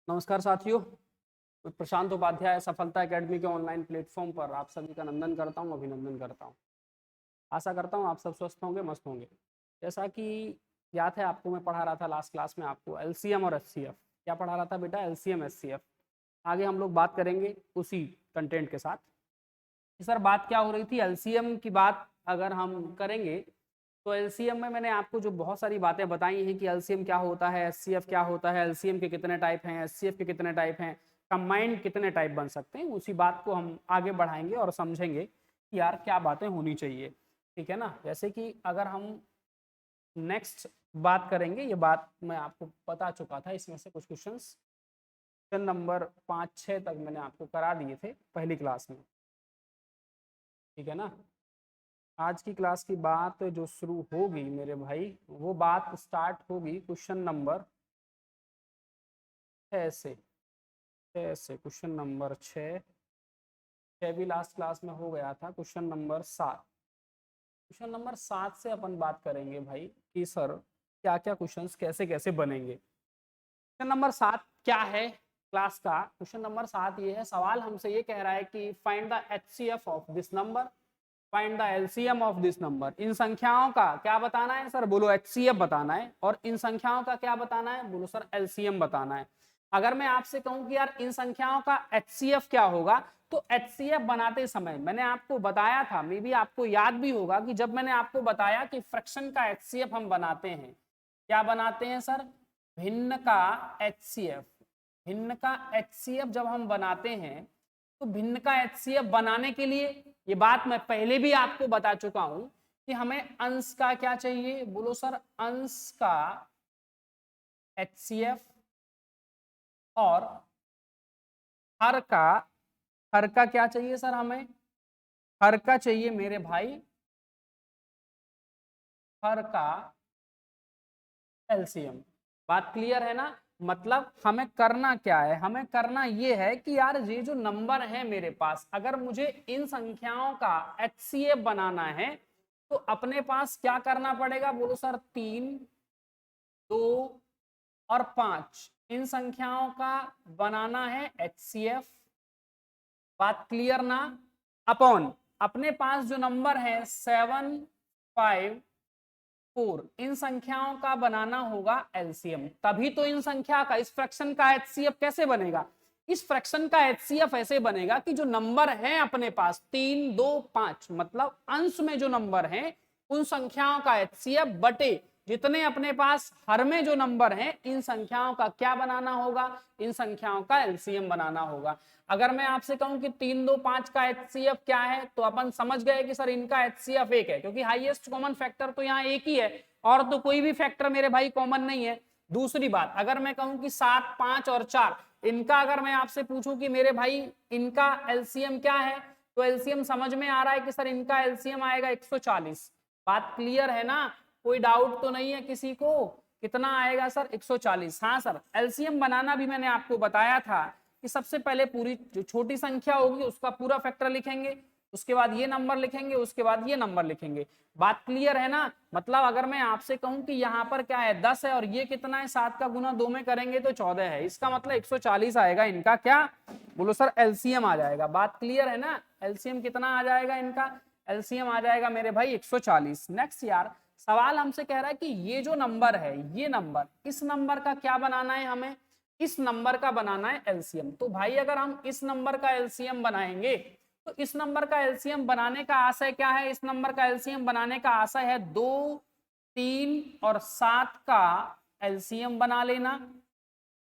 नमस्कार साथियों, मैं प्रशांत उपाध्याय सफलता एकेडमी के ऑनलाइन प्लेटफॉर्म पर आप सभी का नंदन करता हूं, अभिनंदन करता हूं। आशा करता हूं आप सब स्वस्थ होंगे, मस्त होंगे। जैसा कि याद है आपको, मैं पढ़ा रहा था लास्ट क्लास में आपको एलसीएम और एचसीएफ। क्या पढ़ा रहा था बेटा? LCM HCF. आगे हम लोग बात करेंगे उसी कंटेंट के साथ। सर बात क्या हो रही थी? एलसीएम की बात अगर हम करेंगे तो एलसीएम में मैंने आपको जो बहुत सारी बातें बताई हैं कि एलसीएम क्या होता है, एचसीएफ क्या होता है, एलसीएम के कितने टाइप हैं, एचसीएफ के कितने टाइप हैं, कंबाइंड कितने टाइप बन सकते हैं, उसी बात को हम आगे बढ़ाएंगे और समझेंगे कि यार क्या बातें होनी चाहिए। ठीक है ना? जैसे कि अगर हम नेक्स्ट बात करेंगे, ये बात मैं आपको बता चुका था, इसमें से कुछ क्वेश्चंस क्वेश्चन नंबर 5-6 तक मैंने आपको करा दिए थे पहली क्लास में। ठीक है ना? आज की क्लास की बात जो शुरू होगी मेरे भाई, वो बात स्टार्ट होगी क्वेश्चन नंबर 6 से। क्वेश्चन नंबर 6 भी लास्ट क्लास में हो गया था। क्वेश्चन नंबर 7 से अपन बात करेंगे भाई कि सर क्या क्या क्वेश्चंस कैसे कैसे बनेंगे। क्वेश्चन नंबर 7 क्या है क्लास का? क्वेश्चन नंबर 7 ये है, सवाल हमसे ये कह रहा है कि find the HCF of this number, find the LCM of this number. इन संख्याओं का क्या बताना है सर? बोलो एचसीएफ बताना है। और इन संख्याओं का क्या बताना है? बोलो सर एलसीएम बताना है। अगर मैं आपसे कहूं कि यार इन संख्याओं का एचसीएफ क्या होगा, तो एचसीएफ बनाते समय मैंने आपको बताया था, मे बी आपको याद भी होगा कि जब मैंने आपको बताया कि फ्रैक्शन का एचसीएफ हम बनाते हैं, क्या बनाते हैं सर? भिन्न का एचसीएफ। भिन्न का एचसीएफ जब हम बनाते हैं तो भिन्न का एचसीएफ बनाने के लिए, ये बात मैं पहले भी आपको बता चुका हूं कि हमें अंश का क्या चाहिए? बोलो सर अंश का एचसीएफ और हर का क्या चाहिए सर? हमें हर का चाहिए मेरे भाई, हर का एलसीएम। बात क्लियर है ना? मतलब हमें करना क्या है? हमें करना ये है कि यार ये जो नंबर है मेरे पास, अगर मुझे इन संख्याओं का एचसीएफ बनाना है तो अपने पास क्या करना पड़ेगा? बोलो सर 3, 2 और 5 इन संख्याओं का बनाना है एचसीएफ। बात क्लियर ना? अपॉन अपने पास जो नंबर है 7, 5, 4 इन संख्याओं का बनाना होगा एलसीएम। तभी तो इन संख्या का, इस फ्रैक्शन का एचसीएफ कैसे बनेगा? इस फ्रैक्शन का एचसीएफ ऐसे बनेगा कि जो नंबर है अपने पास 3, 2, 5, मतलब अंश में जो नंबर है उन संख्याओं का एचसीएफ बटे जितने अपने पास हर में जो नंबर है, इन संख्याओं का क्या बनाना होगा? इन संख्याओं का एलसीएम बनाना होगा। अगर मैं आपसे कहूं कि 3, 2, 5 का एचसीएफ क्या है, तो अपन समझ गए कि सर इनका एचसीएफ 1 है, क्योंकि हाईएस्ट कॉमन फैक्टर तो यहाँ एक ही है और तो कोई भी फैक्टर मेरे भाई कॉमन नहीं है। दूसरी बात, अगर मैं कहूं कि 7, 5 और 4 इनका, अगर मैं आपसे पूछूं कि मेरे भाई इनका एलसीएम क्या है, तो एलसीएम समझ में आ रहा है कि सर इनका एलसीएम आएगा 140। बात क्लियर है ना? कोई डाउट तो नहीं है किसी को? कितना आएगा सर? 140। हाँ सर, एलसीएम बनाना भी मैंने आपको बताया था कि सबसे पहले पूरी जो छोटी संख्या होगी उसका पूरा फैक्टर लिखेंगे, उसके बाद ये नंबर लिखेंगे, उसके बाद ये नंबर लिखेंगे। बात क्लियर है ना? मतलब अगर मैं आपसे कहूं कि यहाँ पर क्या है 10 है और ये कितना है, 7 का गुना 2 में करेंगे तो 14 है, इसका मतलब 140 आएगा इनका क्या? बोलो सर एलसीएम आ जाएगा। बात क्लियर है ना? एलसीएम कितना आ जाएगा इनका? एलसीएम आ जाएगा मेरे भाई 140। नेक्स्ट यार, सवाल हमसे कह रहा है कि ये जो नंबर है, ये नंबर, इस नंबर का क्या बनाना है? हमें इस नंबर का बनाना है एलसीएम। तो भाई अगर हम इस नंबर का एलसीएम बनाएंगे तो इस नंबर का एलसीएम बनाने का आशय क्या है? इस नंबर का एलसीएम बनाने का आशय है 2, 3 और 7 का एलसीएम बना लेना।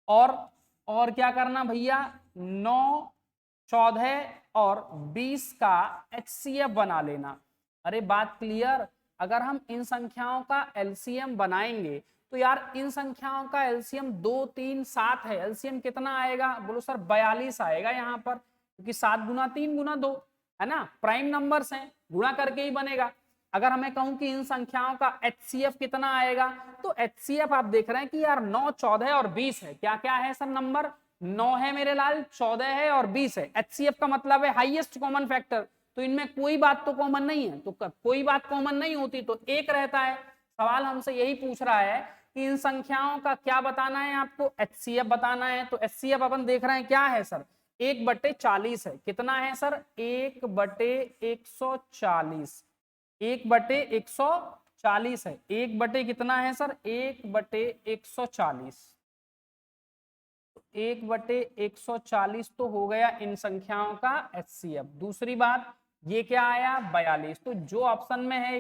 और क्या करना भैया? 9, 14 और 20 का एचसीएफ बना लेना। अरे बात क्लियर? अगर हम इन संख्याओं का एलसीएम बनाएंगे तो यार इन संख्याओं का एलसीएम 2, 3, 7 है, एलसीएम कितना आएगा? बोलो सर 42 आएगा यहाँ पर, क्योंकि 7 गुना 3 गुना 2 है ना, प्राइम नंबर्स हैं, गुणा करके ही बनेगा। अगर हमें कहूं कि इन संख्याओं का एचसीएफ कितना आएगा, तो एचसीएफ आप देख रहे हैं कि यार 9, 14 और 20 है। क्या क्या है सर नंबर? 9 है मेरे लाल, 14 है और 20 है। एचसीएफ का मतलब है हाईएस्ट कॉमन फैक्टर, तो इनमें कोई बात तो कॉमन नहीं है, तो कोई बात कॉमन नहीं होती तो एक रहता है। सवाल हमसे यही पूछ रहा है कि इन संख्याओं का क्या बताना है आपको, एचसीएफ बताना है। तो एचसीएफ अपन देख रहे हैं क्या है सर, 1/40 है। कितना है सर, 1/140, 1/140 है। 1 कितना है सर, 1/140, 1/140 तो हो गया इन संख्याओं का एचसीएफ। दूसरी बात ये क्या आया, 42। तो जो ऑप्शन में है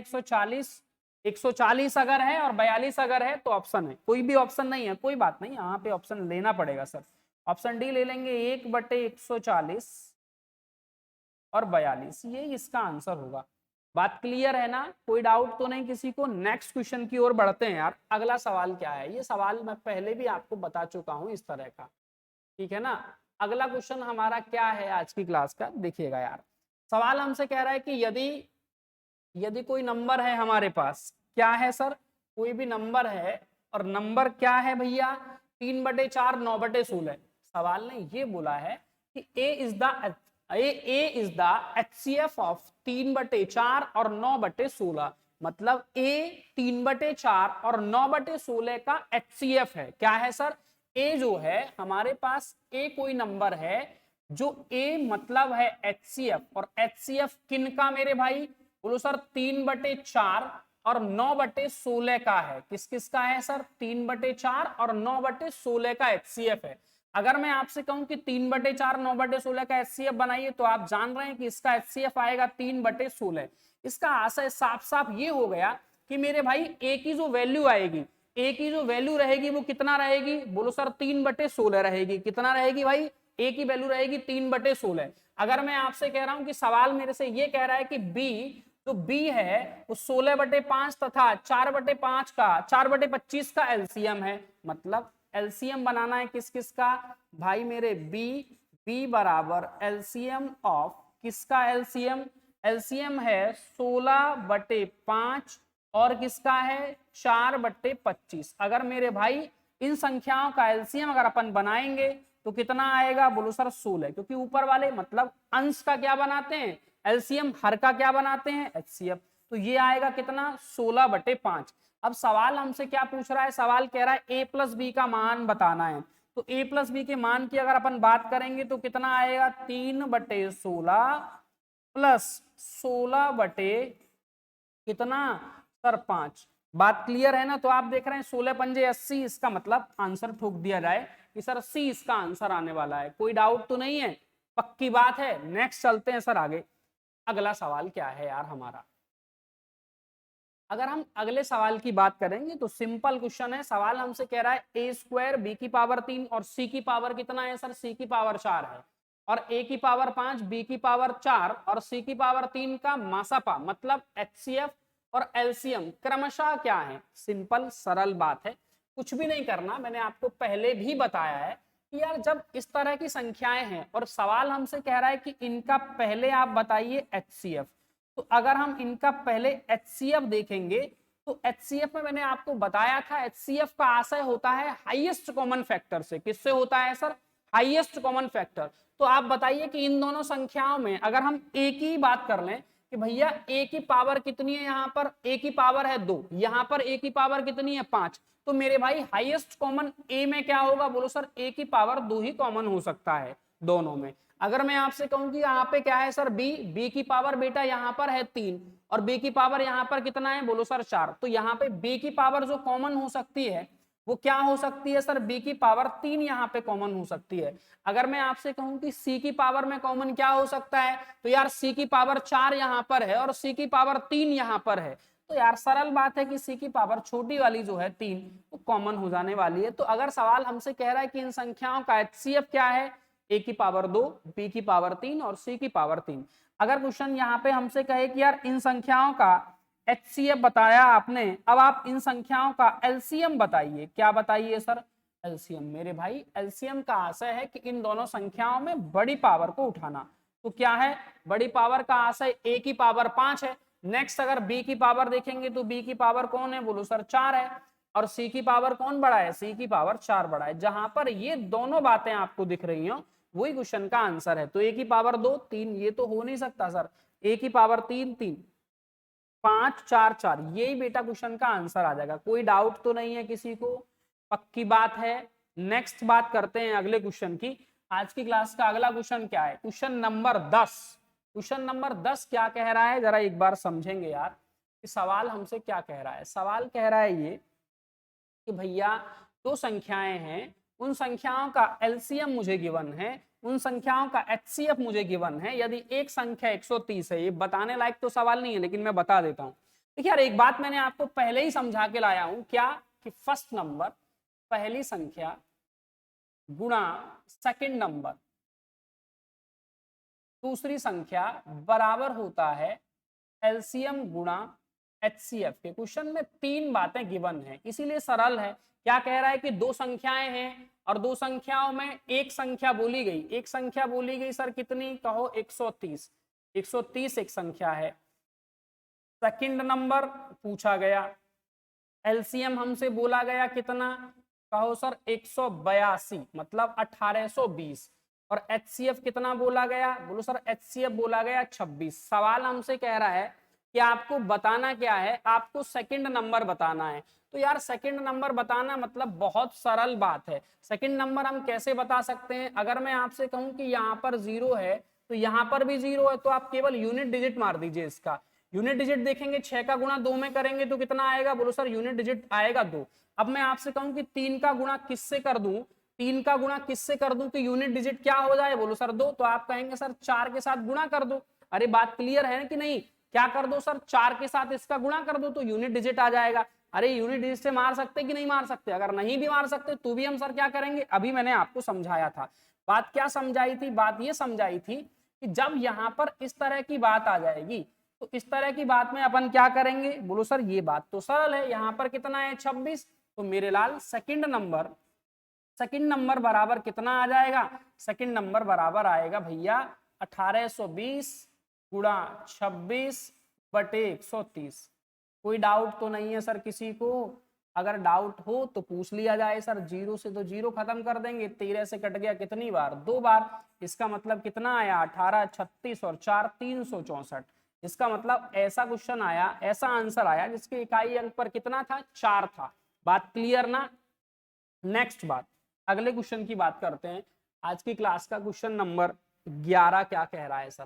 140 अगर है और 42 अगर है तो ऑप्शन है, कोई भी ऑप्शन नहीं है कोई बात नहीं, यहाँ पे ऑप्शन लेना पड़ेगा सर। ऑप्शन डी ले लेंगे, 1/140 और 42, ये इसका आंसर होगा। बात क्लियर है ना, कोई डाउट तो नहीं किसी को। नेक्स्ट क्वेश्चन की ओर बढ़ते हैं यार। अगला सवाल क्या है, ये सवाल मैं पहले भी आपको बता चुका हूं इस तरह का, ठीक है ना। अगला क्वेश्चन हमारा क्या है आज की क्लास का, देखिएगा यार। सवाल हमसे कह रहा है कि यदि कोई नंबर है हमारे पास, क्या है सर, कोई भी नंबर है और नंबर क्या है भैया, 3/4 9/16। सवाल ने ये बोला है कि ए इज द एचसीएफ ऑफ 3/4 और 9/16। मतलब ए 3/4 और 9/16 का एचसीएफ है। क्या है सर, ए जो है हमारे पास, ए कोई नंबर है जो ए मतलब है एचसीएफ, और एचसीएफ किन का मेरे भाई, बोलो सर 3/4 और 9/16 का है। किस किस का है सर, 3/4 और 9/16 का एचसीएफ है। अगर मैं आपसे कहूं कि 3/4 9/16 का एचसीएफ बनाइए, तो आप जान रहे हैं कि इसका एचसीएफ आएगा 3/16। इसका आशय साफ साफ ये हो गया कि मेरे भाई ए की जो वैल्यू आएगी, ए की जो वैल्यू रहेगी वो कितना रहेगी, बोलो सर 3/16 रहेगी। कितना रहेगी भाई, ए की वैल्यू रहेगी 3/16। अगर मैं आपसे कह रहा हूं कि सवाल मेरे से ये कह रहा है कि बी, तो बी है वो 16/5 तथा 4/5 का 4/25 का एलसीएम है। मतलब एलसीएम बनाना है किस किस का भाई मेरे, बी बराबर एलसीएम ऑफ किसका, एलसीएम, एलसीएम है 16/5 और किसका है 4/25। अगर मेरे भाई इन संख्याओं का एलसीएम अगर अपन बनाएंगे तो कितना आएगा, बोलो सर 16, क्योंकि ऊपर वाले मतलब अंश का क्या बनाते हैं एलसीएम, हर का क्या बनाते हैं एचसीएफ। तो ये आएगा कितना 16/5। अब सवाल हमसे क्या पूछ रहा है, सवाल कह रहा है a प्लस बी का मान बताना है। तो a प्लस बी के मान की अगर अपन बात करेंगे तो कितना आएगा, 3/16 प्लस 16 कितना सर 5। बात क्लियर है ना। तो आप देख रहे हैं 16×5 = 80, इसका मतलब आंसर ठोक दिया जाए कि सर सी इसका आंसर आने वाला है। कोई डाउट तो नहीं है, पक्की बात है। नेक्स्ट चलते हैं सर आगे। अगला सवाल क्या है यार हमारा, अगर हम अगले सवाल की बात करेंगे तो सिंपल क्वेश्चन है। सवाल हमसे कह रहा है a² b⁻3 और c की पावर कितना है सर, c की पावर 4 है, और a की पावर 5, b की पावर 4 और c की पावर 3 का मासापा, मतलब एचसीएफ और एलसीएम क्रमशः क्या है। सिंपल सरल बात है, कुछ भी नहीं करना। मैंने आपको पहले भी बताया है कि यार जब इस तरह की संख्याएं हैं और सवाल हमसे कह रहा है कि इनका पहले आप बताइए एचसीएफ, तो अगर हम इनका पहले एचसीएफ देखेंगे तो एचसीएफ में मैंने आपको बताया था, एचसीएफ का आशय होता है हाईएस्ट कॉमन फैक्टर से। किससे होता है सर, हाईएस्ट कॉमन फैक्टर। तो आप बताइए कि इन दोनों संख्याओं में अगर हम ए की बात कर लें कि भैया ए की पावर कितनी है, यहाँ पर ए की पावर है 2, यहाँ पर ए की पावर कितनी है 5, तो मेरे भाई हाईएस्ट कॉमन ए में क्या होगा, बोलो सर ए की पावर 2 ही कॉमन हो सकता है दोनों में। अगर मैं आपसे कहूं कि यहाँ पे क्या है सर बी की पावर बेटा यहाँ पर है 3 और बी की पावर यहाँ पर कितना है, बोलो सर 4, तो यहाँ पे बी की पावर जो कॉमन हो सकती है वो क्या हो सकती है सर, बी की पावर 3 यहाँ पे कॉमन हो सकती है। अगर मैं आपसे कहूं कि सी की पावर में कॉमन क्या हो सकता है, तो यार सी की पावर 4 यहाँ पर है और सी की पावर 3 यहाँ पर है, तो यार सरल बात है कि सी की पावर छोटी वाली जो है 3 वो कॉमन हो जाने वाली है। तो अगर सवाल हमसे कह रहा है कि इन संख्याओं का एचसीएफ क्या है, ए की पावर 2, बी की पावर 3 और सी की पावर 3। अगर क्वेश्चन यहाँ पे हमसे कहे कि यार इन संख्याओं का एचसीएफ बताया आपने, अब आप इन संख्याओं का एलसीएम बताइए। क्या बताइए सर, एलसीएम। मेरे भाई एलसीएम का आशय है कि इन दोनों संख्याओं में बड़ी पावर को उठाना। तो क्या है, बड़ी पावर का आशय ए की पावर 5 है। नेक्स्ट अगर बी की पावर देखेंगे तो बी की पावर कौन है, बोलो सर 4 है, और सी की पावर कौन बड़ा है, सी की पावर 4 बड़ा है। जहां पर ये दोनों बातें आपको दिख रही हो वही क्वेश्चन का आंसर है। तो ए की पावर 2 3 ये तो हो नहीं सकता सर, ए की पावर 3 3 5 4 4, यही बेटा क्वेश्चन का आंसर आ जाएगा। कोई डाउट तो नहीं है किसी को? पक्की बात है। नेक्स्ट बात करते हैं अगले क्वेश्चन की। आज की क्लास का अगला क्वेश्चन क्या है? Question number 10। क्वेश्चन नंबर 10 क्या कह रहा है, जरा एक बार समझेंगे यार कि सवाल हमसे क्या कह रहा है। सवाल कह रहा है ये कि भैया दो संख्याएं हैं, उन संख्याओं का एलसीएम मुझे गिवन है, उन संख्याओं का एचसीएफ मुझे गिवन है। यदि एक संख्या 130 है, ये बताने लायक तो सवाल नहीं है लेकिन मैं बता देता हूं। देखिए यार, एक बात मैंने आपको पहले ही समझा के लाया हूं, क्या कि फर्स्ट नंबर पहली संख्या गुणा सेकंड नंबर दूसरी संख्या बराबर होता है एलसीएम गुणा एचसीएफ के। क्वेश्चन में तीन बातें गिवन है, इसीलिए सरल है। क्या कह रहा है कि दो संख्याएं हैं और दो संख्याओं में एक संख्या बोली गई। एक संख्या बोली गई सर कितनी? कहो 130। 130 एक संख्या है। सेकंड नंबर पूछा गया, एलसीएम हमसे बोला गया कितना? कहो सर 182 मतलब 1820। और एचसीएफ कितना बोला गया? बोलो सर एचसीएफ बोला गया 26। सवाल हमसे कह रहा है कि आपको बताना क्या है? आपको सेकंड नंबर बताना है। तो यार सेकंड नंबर बताना मतलब बहुत सरल बात है। सेकंड नंबर हम कैसे बता सकते हैं? अगर मैं आपसे कहूं कि यहाँ पर 0 है तो यहाँ पर भी 0 है, तो आप केवल यूनिट डिजिट मार दीजिए। इसका यूनिट डिजिट देखेंगे, 6 का गुणा 2 में करेंगे तो कितना आएगा? बोलो सर यूनिट डिजिट आएगा 2। अब मैं आपसे कहूं कि 3 का गुणा किससे कर दूं? 3 का गुणा किससे कर दूं कि यूनिट डिजिट क्या हो जाए? बोलो सर 2। तो आप कहेंगे सर 4 के साथ गुणा कर दो। अरे बात क्लियर है कि नहीं? क्या कर दो सर? 4 के साथ इसका गुणा कर दो तो यूनिट डिजिट आ जाएगा। अरे यूनिट डिजिट से मार सकते कि नहीं मार सकते? अगर नहीं भी मार सकते तो भी हम सर क्या करेंगे? अभी मैंने आपको समझाया था। बात क्या समझाई थी? बात ये समझाई थी कि जब यहां पर इस तरह की बात आ जाएगी तो इस तरह की बात में अपन क्या करेंगे? बोलो सर ये बात तो सरल है। यहाँ पर कितना है? 26। तो मेरे लाल सेकंड नंबर बराबर कितना आ जाएगा? सेकंड नंबर बराबर आएगा भैया 1820 गुणा 26 बटे 130। कोई डाउट तो नहीं है सर किसी को? अगर डाउट हो तो पूछ लिया जाए सर। 0 से तो 0 खत्म कर देंगे। 13 से कट गया कितनी बार? 2 बार। इसका मतलब कितना आया? 18, 36 और 4 364। इसका मतलब ऐसा क्वेश्चन आया, ऐसा आंसर आया जिसके इकाई अंक पर कितना था? 4 था। बात क्लियर ना? नेक्स्ट बात, अगले क्वेश्चन की बात करते हैं। आज की क्लास का क्वेश्चन नंबर 11 क्या कह रहा है सर?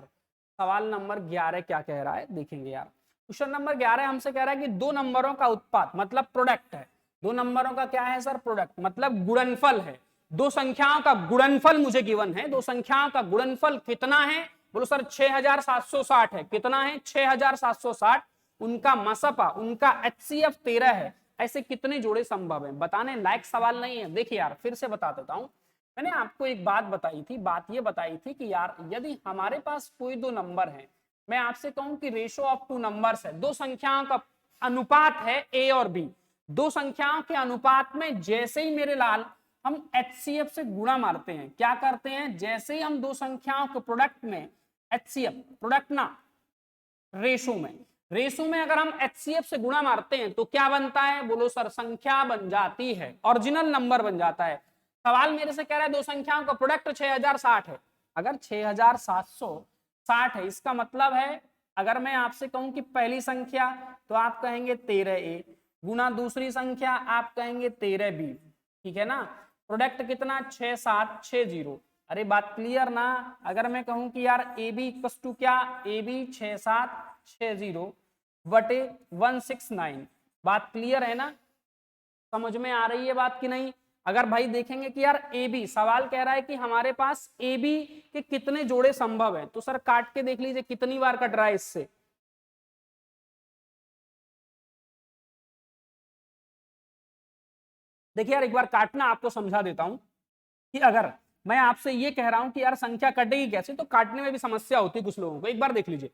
सवाल नंबर 11 क्या कह रहा है देखेंगे यार। क्वेश्चन नंबर 11 हमसे कह रहा है कि दो नंबरों का उत्पाद मतलब प्रोडक्ट है। दो नंबरों का क्या है सर? प्रोडक्ट मतलब गुणनफल है। दो संख्याओं का गुणनफल मुझे गिवन है। दो संख्याओं का गुणनफल कितना है? बोलो सर 6760 है। कितना है? 6760। उनका मसपा, उनका एचसीएफ 13 है। ऐसे कितने जोड़े संभव हैं? बताने लायक सवाल नहीं है। देखिए यार फिर से बता देता हूं। मैंने आपको एक बात बताई थी, बात ये बताई थी कि यार यदि हमारे पास कोई दो नंबर है, मैं आपसे कहूं कि रेशो ऑफ टू नंबर्स है, दो संख्याओं का अनुपात है ए और बी। दो संख्याओं के अनुपात में जैसे ही मेरे लाल हम एचसीएफ से गुणा मारते हैं, क्या करते हैं? जैसे ही हम दो संख्याओं के प्रोडक्ट में एचसीएफ, प्रोडक्ट ना रेशो में अगर हम एचसीएफ से गुणा मारते हैं तो क्या बनता है? बोलो सर संख्या बन जाती है, ओरिजिनल नंबर बन जाता है। सवाल मेरे से कह रहा है दो संख्याओं का प्रोडक्ट 6060 है। अगर 6760 है, इसका मतलब है अगर मैं आपसे कहूं कि पहली संख्या तो आप कहेंगे 13a गुना दूसरी संख्या आप कहेंगे 13b। ठीक है ना? प्रोडक्ट कितना? 6760। अरे बात क्लियर ना? अगर मैं कहूं कि यार ए बी इक्वस टू क्या? ए बी 6760 बटे 169। बात क्लियर है ना? समझ में आ रही है बात कि नहीं? अगर भाई देखेंगे कि यार ए बी, सवाल कह रहा है कि हमारे पास ए बी के कितने जोड़े संभव है, तो सर काट के देख लीजिए कितनी बार कट रहा है इससे। देखिए यार एक बार काटना आपको समझा देता हूं कि अगर मैं आपसे ये कह रहा हूं कि यार संख्या कटेगी कैसे, तो काटने में भी समस्या होती है कुछ लोगों को। एक बार देख लीजिए,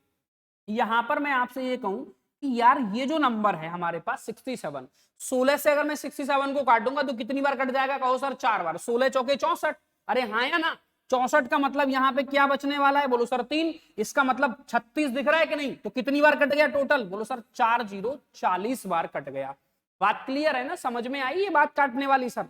यहां पर मैं आपसे ये कहूं कि यार ये जो नंबर है हमारे पास 67, 16 से अगर मैं 67 को काटूंगा तो कितनी बार कट जाएगा? कहो सर 4 बार। 16 चौके 64। अरे हाँ या ना? 64 का मतलब यहाँ पे क्या बचने वाला है? बोलो सर 3। इसका मतलब 36 दिख रहा है कि नहीं? तो कितनी बार कट गया टोटल? बोलो सर 4 0 40 बार कट गया। बात क्लियर है ना? समझ में आई ये बात काटने वाली सर?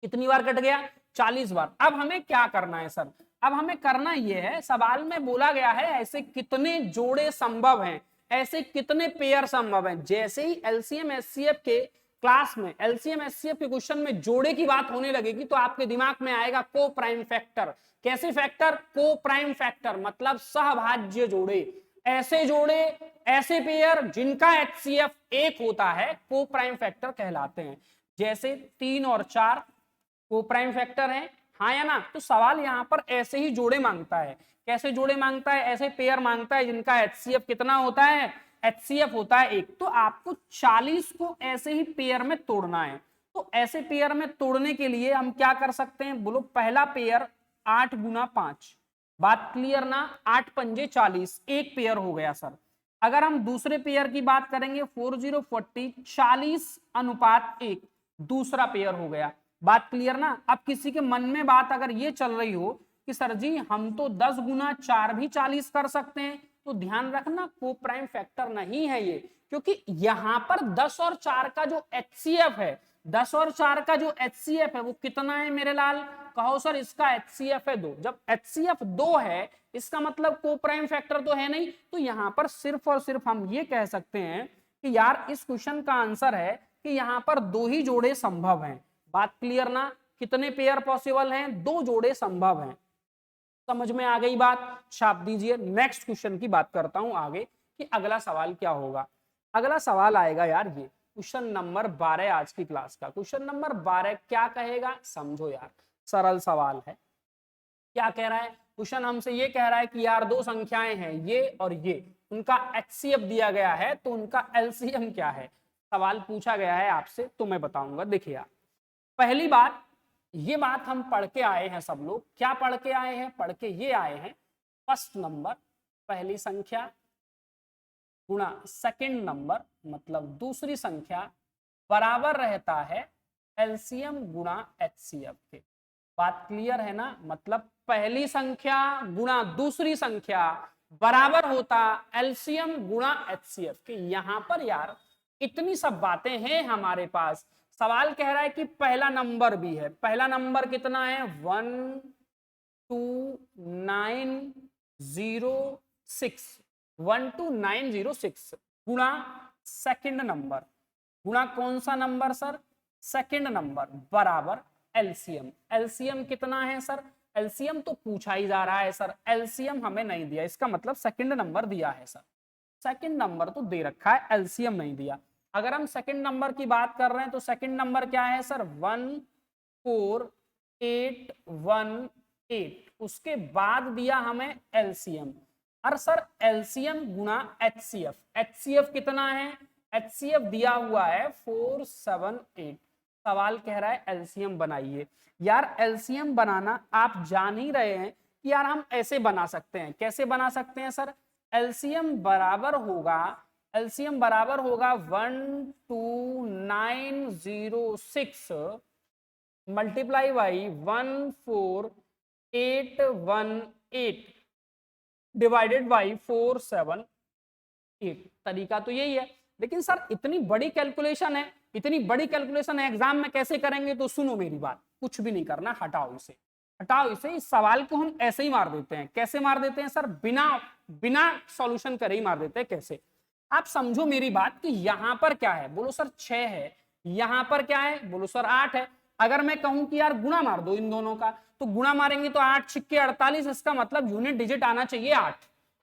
कितनी बार कट गया? 40 बार। अब हमें क्या करना है सर? अब हमें करना यह है, सवाल में बोला गया है ऐसे कितने जोड़े संभव हैं। ऐसे कितने पेयर संभव हैं। जैसे ही एलसीएम एचसीएफ के क्लास में, एलसीएम एचसीएफ के क्वेश्चन में जोड़े की बात होने लगेगी तो आपके दिमाग में आएगा को प्राइम फैक्टर। कैसे फैक्टर? को प्राइम फैक्टर मतलब सहभाज्य जोड़े। ऐसे जोड़े, ऐसे पेयर जिनका एचसीएफ 1 होता है को प्राइम फैक्टर कहलाते हैं। जैसे 3 और 4 को प्राइम फैक्टर है, हाँ या ना? तो सवाल यहाँ पर ऐसे ही जोड़े मांगता है। कैसे जोड़े मांगता है? ऐसे पेयर मांगता है जिनका एचसीएफ कितना होता है? एचसीएफ होता है 1। तो आपको 40 को ऐसे ही पेयर में तोड़ना है। तो ऐसे पेयर में तोड़ने के लिए हम क्या कर सकते हैं? बोलो पहला पेयर 8 गुना 5, बात क्लियर ना? 8 पंजे 40, एक पेयर हो गया सर। अगर हम दूसरे पेयर की बात करेंगे 4040, 40 अनुपात 1, दूसरा पेयर हो गया। बात क्लियर ना? अब किसी के मन में बात अगर ये चल रही हो कि सर जी हम तो 10 गुना 4 भी 40 कर सकते हैं, तो ध्यान रखना को प्राइम फैक्टर नहीं है ये, क्योंकि यहां पर 10 और 4 का जो एचसीएफ है, 10 और 4 का जो एचसीएफ है वो कितना है मेरे लाल? कहो सर इसका एचसीएफ है 2। जब एचसीएफ 2 है इसका मतलब को प्राइम फैक्टर तो है नहीं। तो यहां पर सिर्फ और सिर्फ हम ये कह सकते हैं कि यार इस क्वेश्चन का आंसर है कि यहां पर 2 ही जोड़े संभव हैं। बात क्लियर ना? कितने पेयर पॉसिबल हैं? 2 जोड़े संभव हैं। समझ में आ गई बात? छाप दीजिए। नेक्स्ट क्वेश्चन की बात करता हूं आगे कि अगला सवाल क्या होगा। अगला सवाल आएगा यार ये क्वेश्चन नंबर 12 आज की क्लास का। क्वेश्चन नंबर 12 क्या कहेगा? समझो यार, सरल सवाल है। क्या कह रहा है क्वेश्चन? हमसे ये कह रहा है कि यार 2 संख्याएं हैं ये और ये, उनका एचसीएफ दिया गया है तो उनका एलसीएम क्या है। सवाल पूछा गया है आपसे तो मैं बताऊंगा। देखिए यार, पहली बात, ये बात हम पढ़ के आए हैं सब लोग। क्या पढ़ के आए हैं? पढ़ के ये आए हैं फर्स्ट नंबर पहली संख्या गुणा सेकंड नंबर मतलब दूसरी संख्या बराबर रहता है एलसीएम गुणा एचसीएफ के। बात क्लियर है ना? मतलब पहली संख्या गुणा दूसरी संख्या बराबर होता एलसीएम गुणा एचसीएफ के। यहां पर यार इतनी सब बातें हैं हमारे पास। सवाल कह रहा है कि पहला नंबर भी है। पहला नंबर कितना है? 12906, 12906 गुणा सेकंड नंबर, गुणा कौन सा नंबर सर? सेकंड नंबर बराबर एलसीएम। एलसीएम कितना है सर? एलसीएम तो पूछा ही जा रहा है सर, एलसीएम हमें नहीं दिया, इसका मतलब सेकंड नंबर दिया है सर। सेकंड नंबर तो दे रखा है, एलसीएम नहीं दिया। अगर हम सेकंड नंबर की बात कर रहे हैं तो सेकंड नंबर क्या है सर? 14818। उसके बाद दिया हमें एलसीएम। और सर एलसीएम गुणा एचसीएफ, एचसीएफ कितना है? एचसीएफ दिया हुआ है 478। सवाल कह रहा है एलसीएम बनाइए। यार एलसीएम बनाना आप जान ही रहे हैं कि यार हम ऐसे बना सकते हैं। कैसे बना सकते हैं सर? एलसीएम बराबर होगा 12906 मल्टीप्लाई बाई 14818 डिवाइडेड बाई 478। तरीका तो यही है। लेकिन सर इतनी बड़ी कैलकुलेशन है, इतनी बड़ी कैलकुलेशन है, एग्जाम में कैसे करेंगे? तो सुनो मेरी बात, कुछ भी नहीं करना, हटाओ इसे, हटाओ इसे। इस सवाल को हम ऐसे ही मार देते हैं। कैसे मार देते हैं सर? बिना सॉल्यूशन करे ही मार देते हैं। कैसे? आप समझो मेरी बात कि यहां पर क्या है? बोलो सर 6 है। यहां पर क्या है? बोलो सर 8 है। अगर मैं कहूं कि यार गुणा मार दो इन दोनों का, तो गुणा मारेंगे तो 8 छिक्के 48, इसका मतलब यूनिट डिजिट आना चाहिए 8,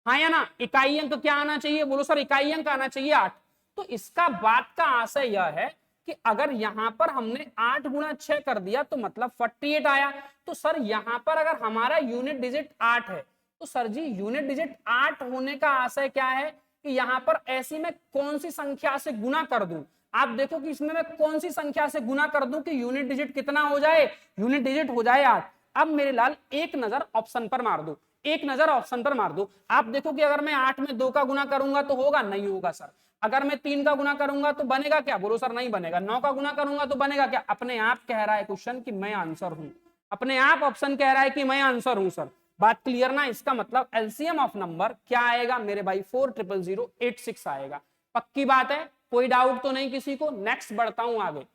हाँ या ना? इकाई अंक क्या आना चाहिए? बोलो सर इकाई अंक आना चाहिए 8। तो इसका बात का आशय यह है कि अगर यहां पर हमने 8 गुणा 6 कर दिया तो मतलब 48 आया। तो सर यहां पर अगर हमारा यूनिट डिजिट 8 है तो सर जी यूनिट डिजिट 8 होने का आशय क्या है कि यहां पर ऐसी में कौन सी संख्या से गुना कर दूं? आप देखो कि इसमें मैं कौन सी संख्या से गुना कर दूं कि यूनिट डिजिट कितना हो जाए? यूनिट डिजिट हो जाए 8। अब मेरे लाल एक नजर ऑप्शन पर मार दो, एक नजर ऑप्शन पर मार दो। आप देखो कि अगर मैं 8 में 2 का गुना करूंगा तो होगा? नहीं होगा सर। अगर मैं 3 का गुना करूंगा तो बनेगा क्या? बोलो सर नहीं बनेगा। 9 का गुना करूंगा तो बनेगा क्या? अपने आप कह रहा है क्वेश्चन कि मैं आंसर हूं, अपने आप ऑप्शन कह रहा है कि मैं आंसर हूं सर। बात क्लियर ना? इसका मतलब एलसीएम ऑफ नंबर क्या आएगा मेरे भाई? 40086 आएगा। पक्की बात है? कोई डाउट तो नहीं किसी को? नेक्स्ट बढ़ता हूं आगे,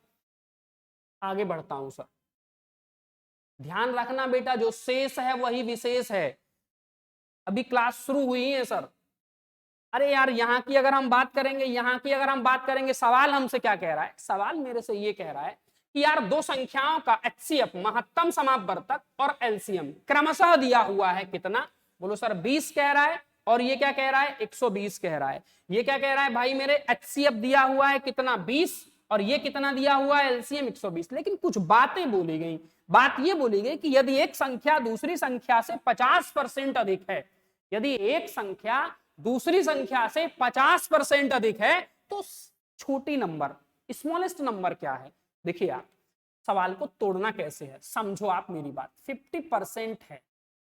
आगे बढ़ता हूं सर। ध्यान रखना बेटा, जो शेष है वही विशेष है। अभी क्लास शुरू हुई है सर, अरे यार यहाँ की अगर हम बात करेंगे, यहाँ की अगर हम बात करेंगे, सवाल हमसे क्या कह रहा है, सवाल मेरे से ये कह रहा है कि यार दो संख्याओं का एचसीएफ महत्तम समापवर्तक और एलसीएम क्रमशः दिया हुआ है कितना, बोलो सर 20 कह रहा है, और ये क्या कह रहा है 120 कह रहा है। ये क्या कह रहा है भाई, मेरे एचसीएफ दिया हुआ है कितना 20, और ये कितना दिया हुआ है एलसीएम 120। लेकिन कुछ बातें बोली गई, बात ये बोली गई कि यदि एक संख्या दूसरी संख्या से 50% अधिक है, यदि एक संख्या दूसरी संख्या से 50% अधिक है तो छोटी नंबर स्मॉलेस्ट नंबर क्या है। देखिए आप सवाल को तोड़ना कैसे है, समझो आप मेरी बात। 50% है,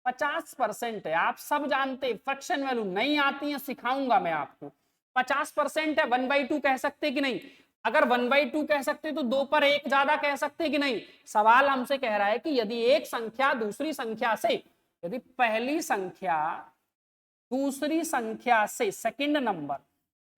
50% है, आप सब जानते, फ्रैक्शन वैल्यू नहीं आती है, सिखाऊंगा मैं आपको। 50% है, 1/2 कह सकते कि नहीं, अगर 1/2 कह सकते तो 2 पर 1 ज्यादा कह सकते कि नहीं। सवाल हमसे कह रहा है कि यदि एक संख्या दूसरी संख्या से, यदि पहली संख्या दूसरी संख्या से, सेकंड नंबर,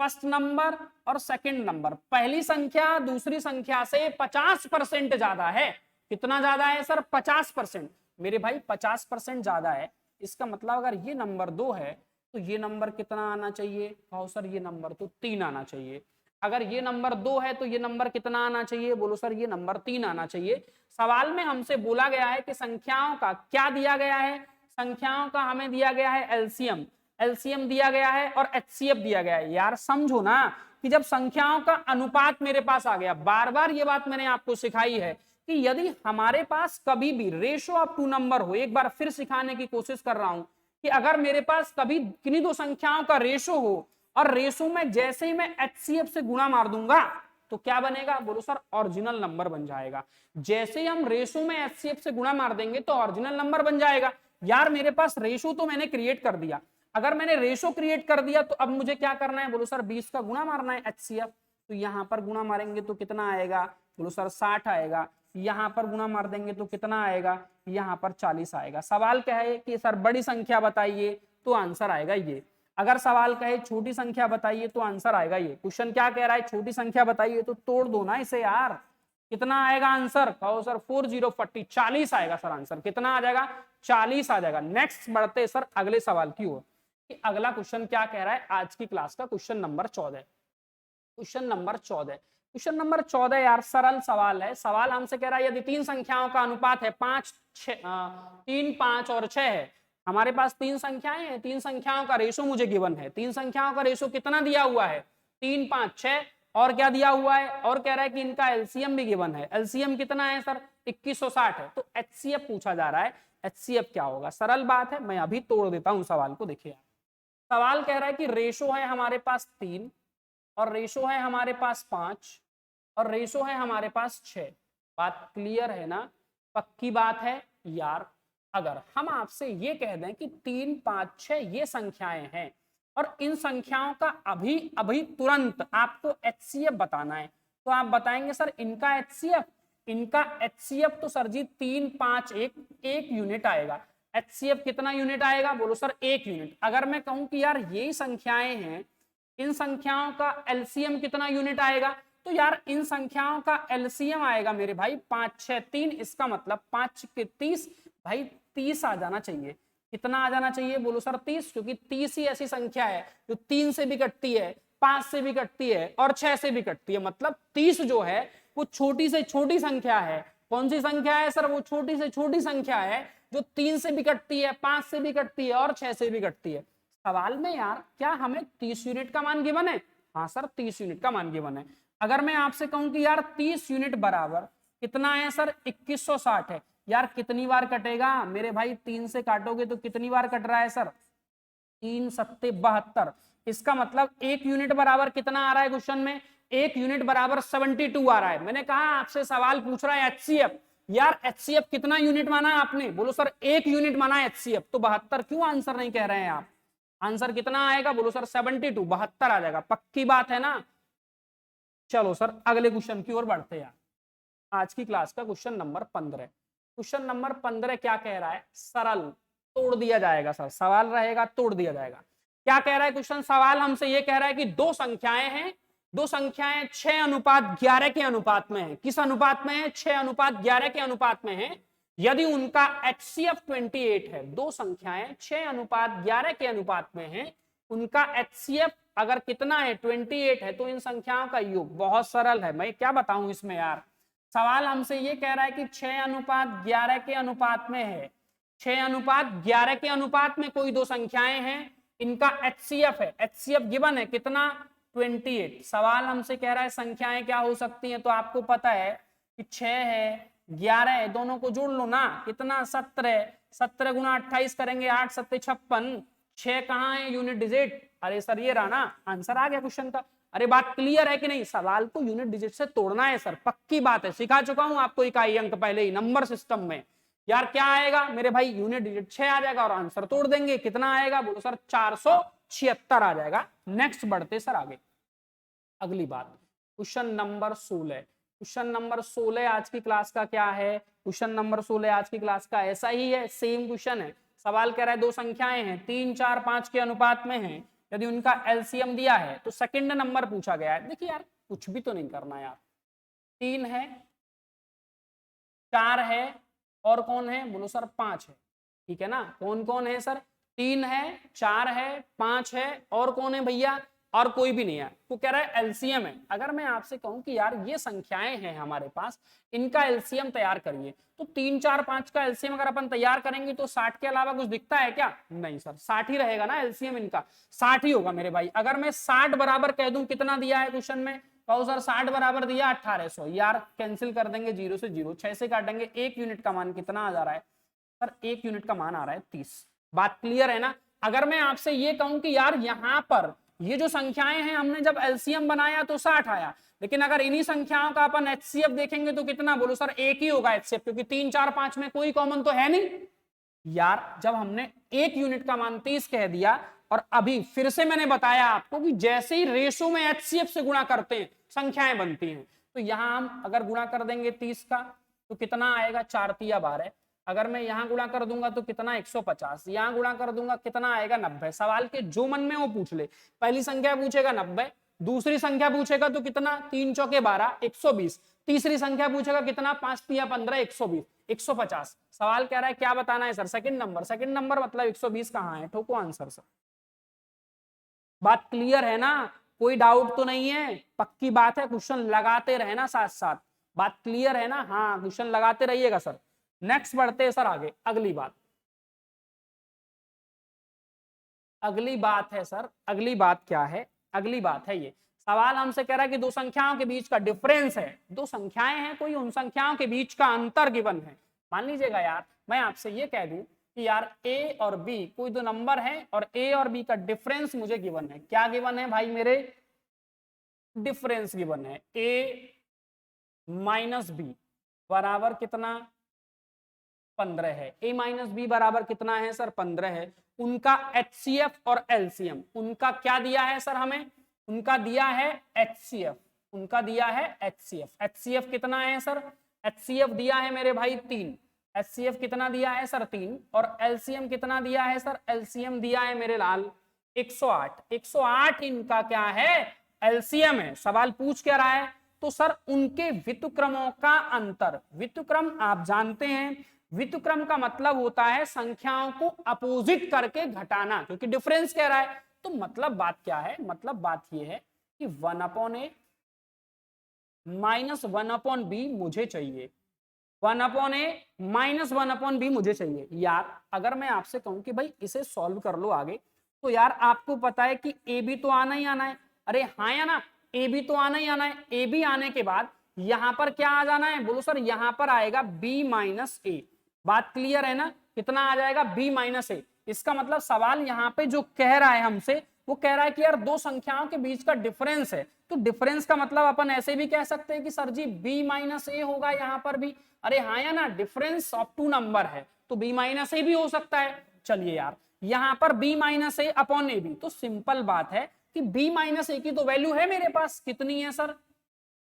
फर्स्ट नंबर और सेकंड नंबर, पहली संख्या दूसरी संख्या से 50% ज्यादा है। कितना ज्यादा है सर, 50%। मेरे भाई 50% ज्यादा है, इसका मतलब अगर ये नंबर 2 है तो ये नंबर कितना आना चाहिए, कहो सर ये नंबर तो 3 आना चाहिए। अगर ये नंबर 2 है तो ये नंबर कितना आना चाहिए, बोलो सर ये नंबर 3 आना चाहिए। सवाल में हमसे बोला गया है कि संख्याओं का क्या दिया गया है, संख्याओं का हमें दिया गया है एलसीएम, एलसीएम दिया गया है और एचसीएफ दिया गया है। यार समझो ना कि जब संख्याओं का अनुपात मेरे पास आ गया, बार बार ये बात मैंने आपको सिखाई है कि यदि हमारे पास कभी भी रेशो ऑफ टू नंबर हो, एक बार फिर सिखाने की कोशिश कर रहा हूं कि अगर मेरे पास कभी किन्हीं दो संख्याओं का रेशो हो और रेशो में जैसे ही मैं एचसीएफ से गुणा मार दूंगा तो क्या बनेगा, बोलो सर ओरिजिनल नंबर बन जाएगा। जैसे ही हम रेशो में एचसीएफ से गुणा मार देंगे तो ओरिजिनल नंबर बन जाएगा। यार मेरे पास रेशो तो मैंने क्रिएट कर दिया, अगर मैंने रेशो क्रिएट कर दिया तो अब मुझे क्या करना है, बोलो सर 20 का गुणा मारना है एचसीएफ। तो यहां पर गुणा मारेंगे तो कितना आएगा, बोलो सर 60 आएगा। यहां पर गुणा मार देंगे तो कितना आएगा, यहां पर 40 आएगा। सवाल क्या है कि सर बड़ी संख्या बताइए, तो आंसर आएगा ये। अगर सवाल कहे छोटी संख्या बताइए तो आंसर आएगा ये। क्वेश्चन क्या कह रहा है, छोटी संख्या बताइए, तो तोड़ दो ना इसे यार। कितना आएगा आंसर, कहो सर 4040, 40 आएगा सर आंसर। कितना आ जाएगा, 40 आ जाएगा। नेक्स्ट बढ़ते सर अगले सवाल की ओर कि अगला क्वेश्चन क्या कह रहा है आज की क्लास का, question number 14। Question number 14, question number 14 यार सरल सवाल है। सवाल हमसे कह रहा है यदि तीन संख्याओं का अनुपात है 3, 5 और 6 है। हमारे पास तीन संख्याएं हैं, तीन संख्याओं का रेशो मुझे गिवन है। तीन संख्याओं का रेशो कितना दिया हुआ है, 3, 5, 6, और क्या दिया हुआ है, और कह रहा है कि इनका एलसीएम भी गिवन है। एलसीएम कितना है सर, 2160 है। तो एचसीएफ पूछा जा रहा है, एचसीएफ क्या होगा। सरल बात है, मैं अभी तोड़ देता हूं सवाल को। देखिए सवाल कह रहा है कि रेशो है हमारे पास 3 और रेशो है हमारे पास 5 और रेशो है हमारे पास 6। बात क्लियर है ना, पक्की बात है यार। अगर हम आपसे ये कह दें कि 3, 5, 6 ये संख्याएं हैं और इन संख्याओं का अभी अभी तुरंत आपको एचसीएफ बताना है, तो आप बताएंगे सर इनका एचसीएफ, इनका एचसीएफ तो सर जी 3, 5, 1 यूनिट आएगा। एचसीएफ कितना यूनिट आएगा, बोलो सर 1 यूनिट। अगर मैं कहूं कि यार ये संख्याएं हैं, इन संख्याओं का एलसीएम कितना यूनिट आएगा, तो यार इन संख्याओं का एलसीएम आएगा मेरे भाई 5, 6, 3। इसका मतलब 5 के 30, भाई 30 आ जाना चाहिए। कितना आ जाना चाहिए, बोलो सर 30, क्योंकि 30 ही ऐसी संख्या है जो 3 से भी कटती है, 5 से भी कटती है और 6 से भी कटती है। मतलब 30 जो है वो छोटी से छोटी संख्या है। कौन सी संख्या है सर, वो छोटी से छोटी संख्या है जो 3 से भी कटती है, 5 से भी कटती है और 6 से भी कटती है। सवाल में यार क्या हमें 30 यूनिट का मान गिवन है, हाँ सर 30 यूनिट का मान गिवन है। अगर मैं आपसे कहूं कि यार 30 यूनिट बराबर कितना है सर, 2160 है। यार कितनी बार कटेगा मेरे भाई, 3 से काटोगे तो कितनी बार कट रहा है सर, 3 सत्ते 72। इसका मतलब 1 यूनिट बराबर कितना आ रहा है क्वेश्चन में, 1 यूनिट बराबर 72 आ रहा है। मैंने कहा आपसे सवाल पूछ रहा है एचसीएफ, यार एचसीएफ कितना यूनिट माना है आपने, बोलो सर 1 यूनिट माना है एचसीएफ। तो 72 क्यों आंसर नहीं कह रहे हैं आप, आंसर कितना आएगा, बोलो सर 72, 72 आ जाएगा। पक्की बात है ना। चलो सर अगले क्वेश्चन की ओर बढ़ते हैं। आज की क्लास का क्वेश्चन नंबर 15। क्वेश्चन नंबर 15 क्या कह रहा है, सरल, तोड़ दिया जाएगा सर, सवाल रहेगा तोड़ दिया जाएगा। क्या कह रहा है क्वेश्चन, सवाल हमसे ये कह रहा है कि दो संख्याएं हैं, दो संख्याएं 6:11 के अनुपात में है। किस अनुपात में है, 6:11 के अनुपात में है। यदि उनका एचसीएफ 28 है, दो संख्याएं 6:11 के अनुपात में है, उनका HCF अगर कितना है 28 है तो इन संख्याओं का योग। बहुत सरल है, मैं क्या बताऊं इसमें यार। सवाल हमसे ये कह रहा है कि 6:11 के अनुपात में है, 6:11 के अनुपात में कोई दो संख्याएं हैं, इनका HCF है, HCF गिवन है कितना 28। सवाल हमसे कह रहा है संख्याएं क्या हो सकती हैं, तो आपको पता है कि 6 है 11 है, दोनों को जोड़ लो ना, कितना 17, 17 गुना 28 करेंगे 8 7 56, 6 कहाँ है यूनिट डिजिट। अरे सर ये रहा ना, आंसर आ गया क्वेश्चन का। अरे बात क्लियर है कि नहीं, सवाल को यूनिट डिजिट से तोड़ना है सर, पक्की बात है, सिखा चुका हूं आपको इकाई अंक पहले ही नंबर सिस्टम में। यार क्या आएगा मेरे भाई, यूनिट डिजिट 6 आ जाएगा और आंसर तोड़ देंगे, कितना आएगा बोलो सर 476 आ जाएगा। नेक्स्ट बढ़ते सर आगे, अगली बात क्वेश्चन नंबर 16। क्वेश्चन नंबर 16 आज की क्लास का क्या है, क्वेश्चन नंबर 16 आज की क्लास का ऐसा ही है, सेम क्वेश्चन है। सवाल कह रहा है दो संख्याएं हैं 3 4 5 के अनुपात में हैं, यदि उनका एलसीएम दिया है तो सेकंड नंबर पूछा गया है। देखिए यार कुछ भी तो नहीं करना यार, 3 है 4 है और कौन है बोलो सर 5 है, ठीक है ना। कौन कौन है सर, 3 है 4 है 5 है और कौन है भैया, और कोई भी नहीं है। तो कह रहा है एलसीएम है। अगर मैं आपसे कहूं कि यार ये संख्याएं हैं हमारे पास, इनका एलसीएम तैयार करिए, तो 3 4 5 का एलसीएम अगर अपन तैयार करेंगे तो 60 के अलावा कुछ दिखता है क्या, नहीं सर 60 ही रहेगा ना एलसीएम, इनका 60 ही होगा मेरे भाई। अगर मैं 60 बराबर कह दूं, कितना दिया है क्वेश्चन में, कहो सर 60 बराबर दिया 1800, यार कैंसिल कर देंगे, 0 से 0, 6 से काटेंगे, 1 यूनिट का मान कितना आ जा रहा है सर, 1 यूनिट का मान आ रहा है 30। बात क्लियर है ना। अगर मैं आपसे ये कहूं कि यार यहां पर ये जो संख्याएं हैं हमने जब एलसीएम बनाया तो 60 आया, लेकिन अगर इन्हीं संख्याओं का अपन एचसीएफ देखेंगे तो कितना, बोलो सर 1 ही होगा एचसीएफ, क्योंकि 3 4 5 में कोई कॉमन तो है नहीं। यार जब हमने 1 यूनिट का मान 30 कह दिया, और अभी फिर से मैंने बताया आपको कि जैसे ही रेशो में एचसीएफ से गुणा करते हैं संख्याएं बनती हैं, तो यहां हम अगर गुणा कर देंगे 30 का तो कितना आएगा, 4 तिया 12। अगर मैं यहां गुणा कर दूंगा तो कितना 150, यहां गुणा कर दूंगा कितना आएगा 90। सवाल के जो मन में वो पूछ ले, पहली संख्या पूछेगा 90, दूसरी संख्या पूछेगा तो कितना 3 चौके 12 120, तीसरी संख्या पूछेगा कितना 5 तिया 15 120 150। सवाल कह रहा है क्या बताना है sir, second number, second number मतलब 120 कहाँ है, ठोको आंसर सर। बात क्लियर है ना, कोई डाउट तो नहीं है, पक्की बात है, क्वेश्चन लगाते रहना साथ साथ। बात क्लियर है ना, हाँ क्वेश्चन लगाते रहिएगा सर। नेक्स्ट बढ़ते हैं सर आगे, अगली बात, अगली बात है सर, अगली बात क्या है, अगली बात है ये सवाल हमसे कह रहा है कि दो संख्याओं के बीच का डिफरेंस है, दो संख्याएं हैं कोई, उन संख्याओं के बीच का अंतर गिवन है। मान लीजिएगा यार मैं आपसे ये कह दूं कि यार ए और बी कोई दो नंबर है और ए और बी का डिफरेंस मुझे गिवन है। क्या गिवन है भाई मेरे, डिफरेंस गिवन है, ए माइनस बी बराबर कितना 15 है, a माइनस बी बराबर कितना है सर 15 है। उनका एचसीएफ और एलसीएम, उनका क्या दिया है सर हमें, उनका दिया है एचसीएफ, उनका दिया है एचसीएफ। एचसीएफ कितना है सर, एचसीएफ दिया है मेरे भाई 3, एचसीएफ कितना दिया है सर 3, और एलसीएम कितना दिया है सर, एलसीएम दिया है मेरे लाल 108, 108 इनका क्या है एलसीएम है। सवाल पूछ क्या रहा है, तो सर उनके व्युत्क्रमों का अंतर, व्युत्क्रम आप जानते हैं, व्युत्क्रम का मतलब होता है संख्याओं को अपोजिट करके घटाना, क्योंकि डिफरेंस कह रहा है। तो मतलब बात क्या है, मतलब बात यह है कि 1/a माइनस 1/b मुझे चाहिए, 1/a माइनस 1/b मुझे चाहिए। यार अगर मैं आपसे कहूं कि भाई इसे सॉल्व कर लो आगे, तो यार आपको पता है कि ए बी तो आना ही आना है, अरे हाँ या ना, ए बी तो आना ही आना है। ए बी आने के बाद यहां पर क्या आ जाना है, बोलो सर यहां पर आएगा बी माइनस ए। बात क्लियर है ना, कितना आ जाएगा बी माइनस ए। इसका मतलब सवाल यहाँ पे जो कह रहा है हमसे, वो कह रहा है कि यार दो संख्याओं के बीच का डिफरेंस है, तो डिफरेंस का मतलब अपन ऐसे भी कह सकते हैं कि सर जी बी माइनस ए होगा यहाँ पर भी। अरे हाँ या ना, डिफरेंस ऑफ टू नंबर है तो बी माइनस ए भी हो सकता है। चलिए यार यहाँ पर B minus A upon A B, तो सिंपल बात है कि बी माइनस ए की तो वैल्यू है मेरे पास, कितनी है सर,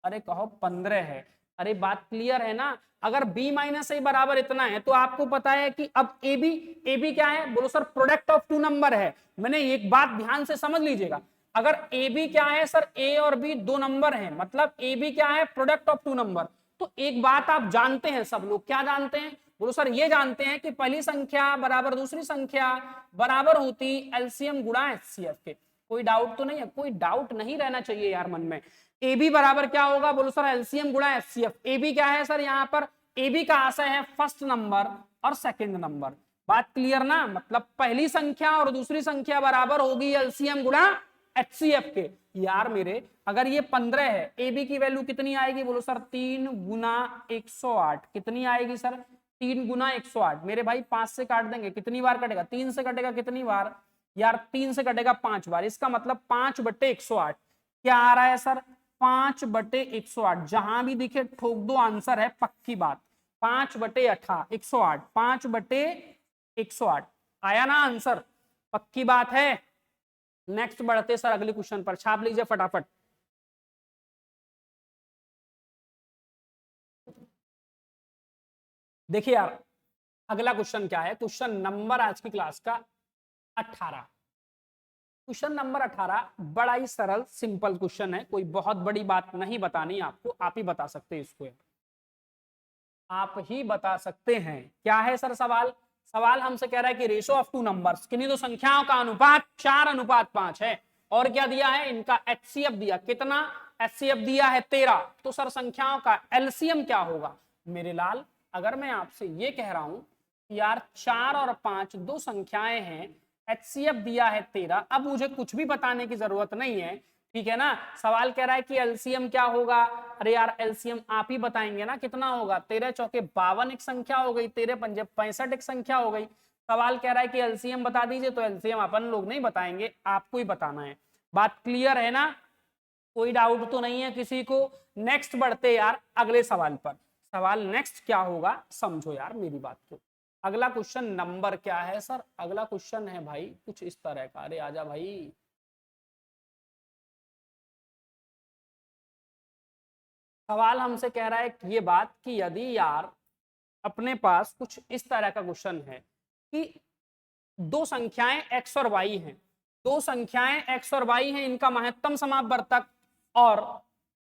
अरे कहो 15 है। अरे बात क्लियर है ना, अगर b माइनस ए बराबर इतना है तो आपको पता है कि अब ए बी क्या है, बोलो sir product of two number है। मैंने एक बात ध्यान से समझ लीजिएगा, अगर ए बी क्या है सर, ए और बी दो नंबर हैं, मतलब ए बी क्या है प्रोडक्ट ऑफ टू नंबर। तो एक बात आप जानते हैं सब लोग, क्या जानते हैं, बोलो सर ये जानते हैं कि पहली संख्या बराबर दूसरी संख्या बराबर होती एलसीएम गुणा एचसीएफ के। कोई डाउट तो नहीं है? कोई डाउट नहीं रहना चाहिए यार मन में। ए बी बराबर क्या होगा? बोलो सर एलसीएम गुणा एचसीएफ। ए बी क्या है सर? यहाँ पर ए बी का आशय है फर्स्ट नंबर और सेकंड नंबर। बात क्लियर ना? मतलब पहली संख्या और दूसरी संख्या बराबर होगी एलसीएम गुणा एचसीएफ के। यार मेरे अगर ये 15 है, ए बी की वैल्यू कितनी आएगी? बोलो सर 3 गुना 108। कितनी आएगी सर? 3 गुना 108। मेरे भाई 5 से काट देंगे, कितनी बार कटेगा? 3 से कटेगा कितनी बार यार? 3 से कटेगा 5 बार। इसका मतलब 5/108 क्या आ रहा है सर? 5/108। जहां भी दिखे ठोक दो, आंसर है पक्की बात। 5/108 5/108 आया ना आंसर? पक्की बात है। नेक्स्ट बढ़ते सर अगले क्वेश्चन पर, छाप लीजिए फटाफट। देखिए यार अगला क्वेश्चन क्या है? क्वेश्चन नंबर आज की क्लास का 18। क्वेश्चन नंबर 18 बड़ा ही सरल सिंपल क्वेश्चन है, कोई बहुत बड़ी बात नहीं बतानी आपको, आप ही बता सकते हैं इसको, आप ही बता सकते हैं। क्या है सर सवाल? सवाल हमसे कह रहा है कि रेशो ऑफ टू नंबर्स, किन्हीं दो संख्याओं का अनुपात 4:5 है, और क्या दिया है? इनका एचसीएफ दिया। कितना एचसीएफ दिया है? 13। तो सर संख्याओं का एलसीएम क्या होगा? मेरे लाल अगर मैं आपसे ये कह रहा हूं कि यार 4 और 5 दो संख्याएं हैं, एचसीएफ दिया है 13, अब मुझे कुछ भी बताने की जरूरत नहीं है, ठीक है ना? सवाल कह रहा है कि एलसीएम क्या होगा? अरे यार एलसीएम आप ही बताएंगे ना कितना होगा। 13 चौके 52 एक संख्या हो गई, 13 पंजे 65 एक संख्या हो गई। सवाल कह रहा है कि एलसीएम बता दीजिए, तो एलसीएम अपन लोग नहीं बताएंगे, आपको ही बताना है। बात क्लियर है ना? कोई डाउट तो नहीं है किसी को? नेक्स्ट बढ़ते यार अगले सवाल पर। सवाल नेक्स्ट क्या होगा समझो यार मेरी बात को। अगला क्वेश्चन नंबर क्या है सर? अगला क्वेश्चन है भाई कुछ इस तरह का। अरे आजा भाई, सवाल हमसे कह रहा है कि ये बात कि यदि यार अपने पास कुछ इस तरह का क्वेश्चन है कि दो संख्याएं x और y हैं, दो संख्याएं x और y हैं, इनका महत्तम समापवर्तक और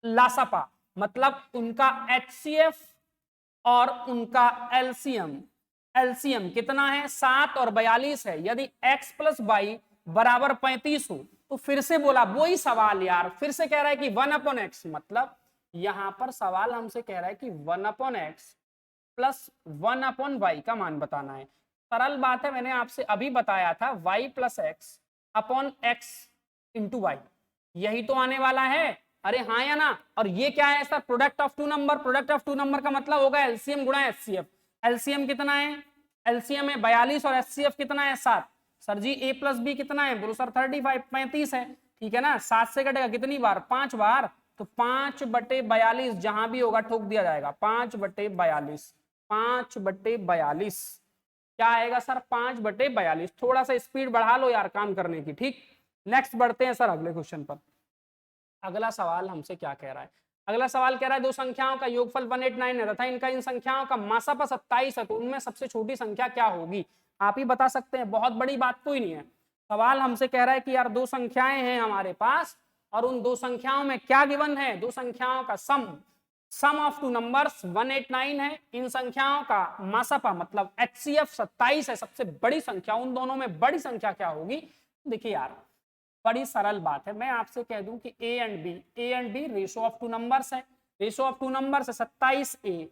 लासापा, मतलब उनका HCF और उनका एलसीएम। एलसीएम कितना है? 7 और 42 है। यदि x + y बराबर 35 हो, तो फिर से बोला वही सवाल यार, फिर से कह रहा है कि 1/x, मतलब यहां पर सवाल हमसे कह रहा है कि 1/x + 1/y का मान बताना है। सरल बात है, मैंने आपसे अभी बताया था y + x/x × y, यही तो आने वाला है। अरे हाँ या ना? और ये क्या है sir? Product of two number. Product of two number का मतलब होगा एलसीएम गुणा एचसीएफ। एलसीएम कितना है? एलसीएम है 42 और एचसीएफ कितना है? 7। सर जी a + b कितना है? बोलो सर 35 35 है, ठीक है ना? 7 से कटेगा कितनी बार? 5 बार। तो 5/42 जहां भी होगा ठोक दिया जाएगा। 5/42 5/42 क्या आएगा सर? 5/42। थोड़ा सा स्पीड बढ़ा लो यार काम करने की, ठीक? नेक्स्ट बढ़ते हैं सर अगले क्वेश्चन पर। अगला सवाल हमसे क्या कह रहा है? अगला सवाल कह रहा है दो संख्याओं का योगफल 189 है तथा इनका इन संख्याओं का मासापा 27 है, तो उनमें सबसे छोटी संख्या क्या होगी? आप ही बता सकते हैं, बहुत बड़ी बात कोई नहीं है। सवाल हमसे कह रहा है कि यार दो संख्याएं हैं हमारे पास, और उन दो संख्याओं में क्या गिवन है? दो संख्याओं का सम ऑफ टू नंबर्स 189 है, इन संख्याओं का मासापा मतलब एचसीएफ 27 है, सबसे बड़ी संख्या। उन दोनों में बड़ी संख्या क्या होगी? देखिए यार बड़ी सरल बात है, मैं आपसे कह दूं कि A and B ratio of two numbers है। रेशो ऑफ टू नंबर्स है 27a,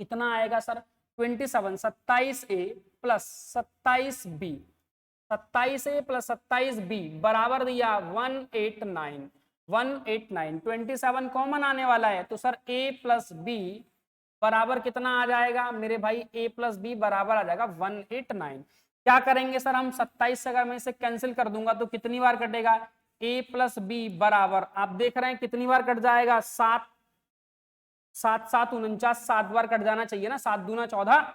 कितना आएगा sir? 27। 27a + 27b, 27a + 27b बराबर दिया 189। 27 कॉमन आने वाला है, तो सर a + b बराबर कितना आ जाएगा मेरे भाई? a + b बराबर आ जाएगा 189। क्या करेंगे सर हम? 27 से अगर मैं इसे कैंसिल कर दूंगा तो कितनी बार कटेगा? a + b बराबर, आप देख रहे हैं कितनी बार कट जाएगा? 7 7 7 49, 7 बार कट जाना चाहिए ना। 7 दूना 14,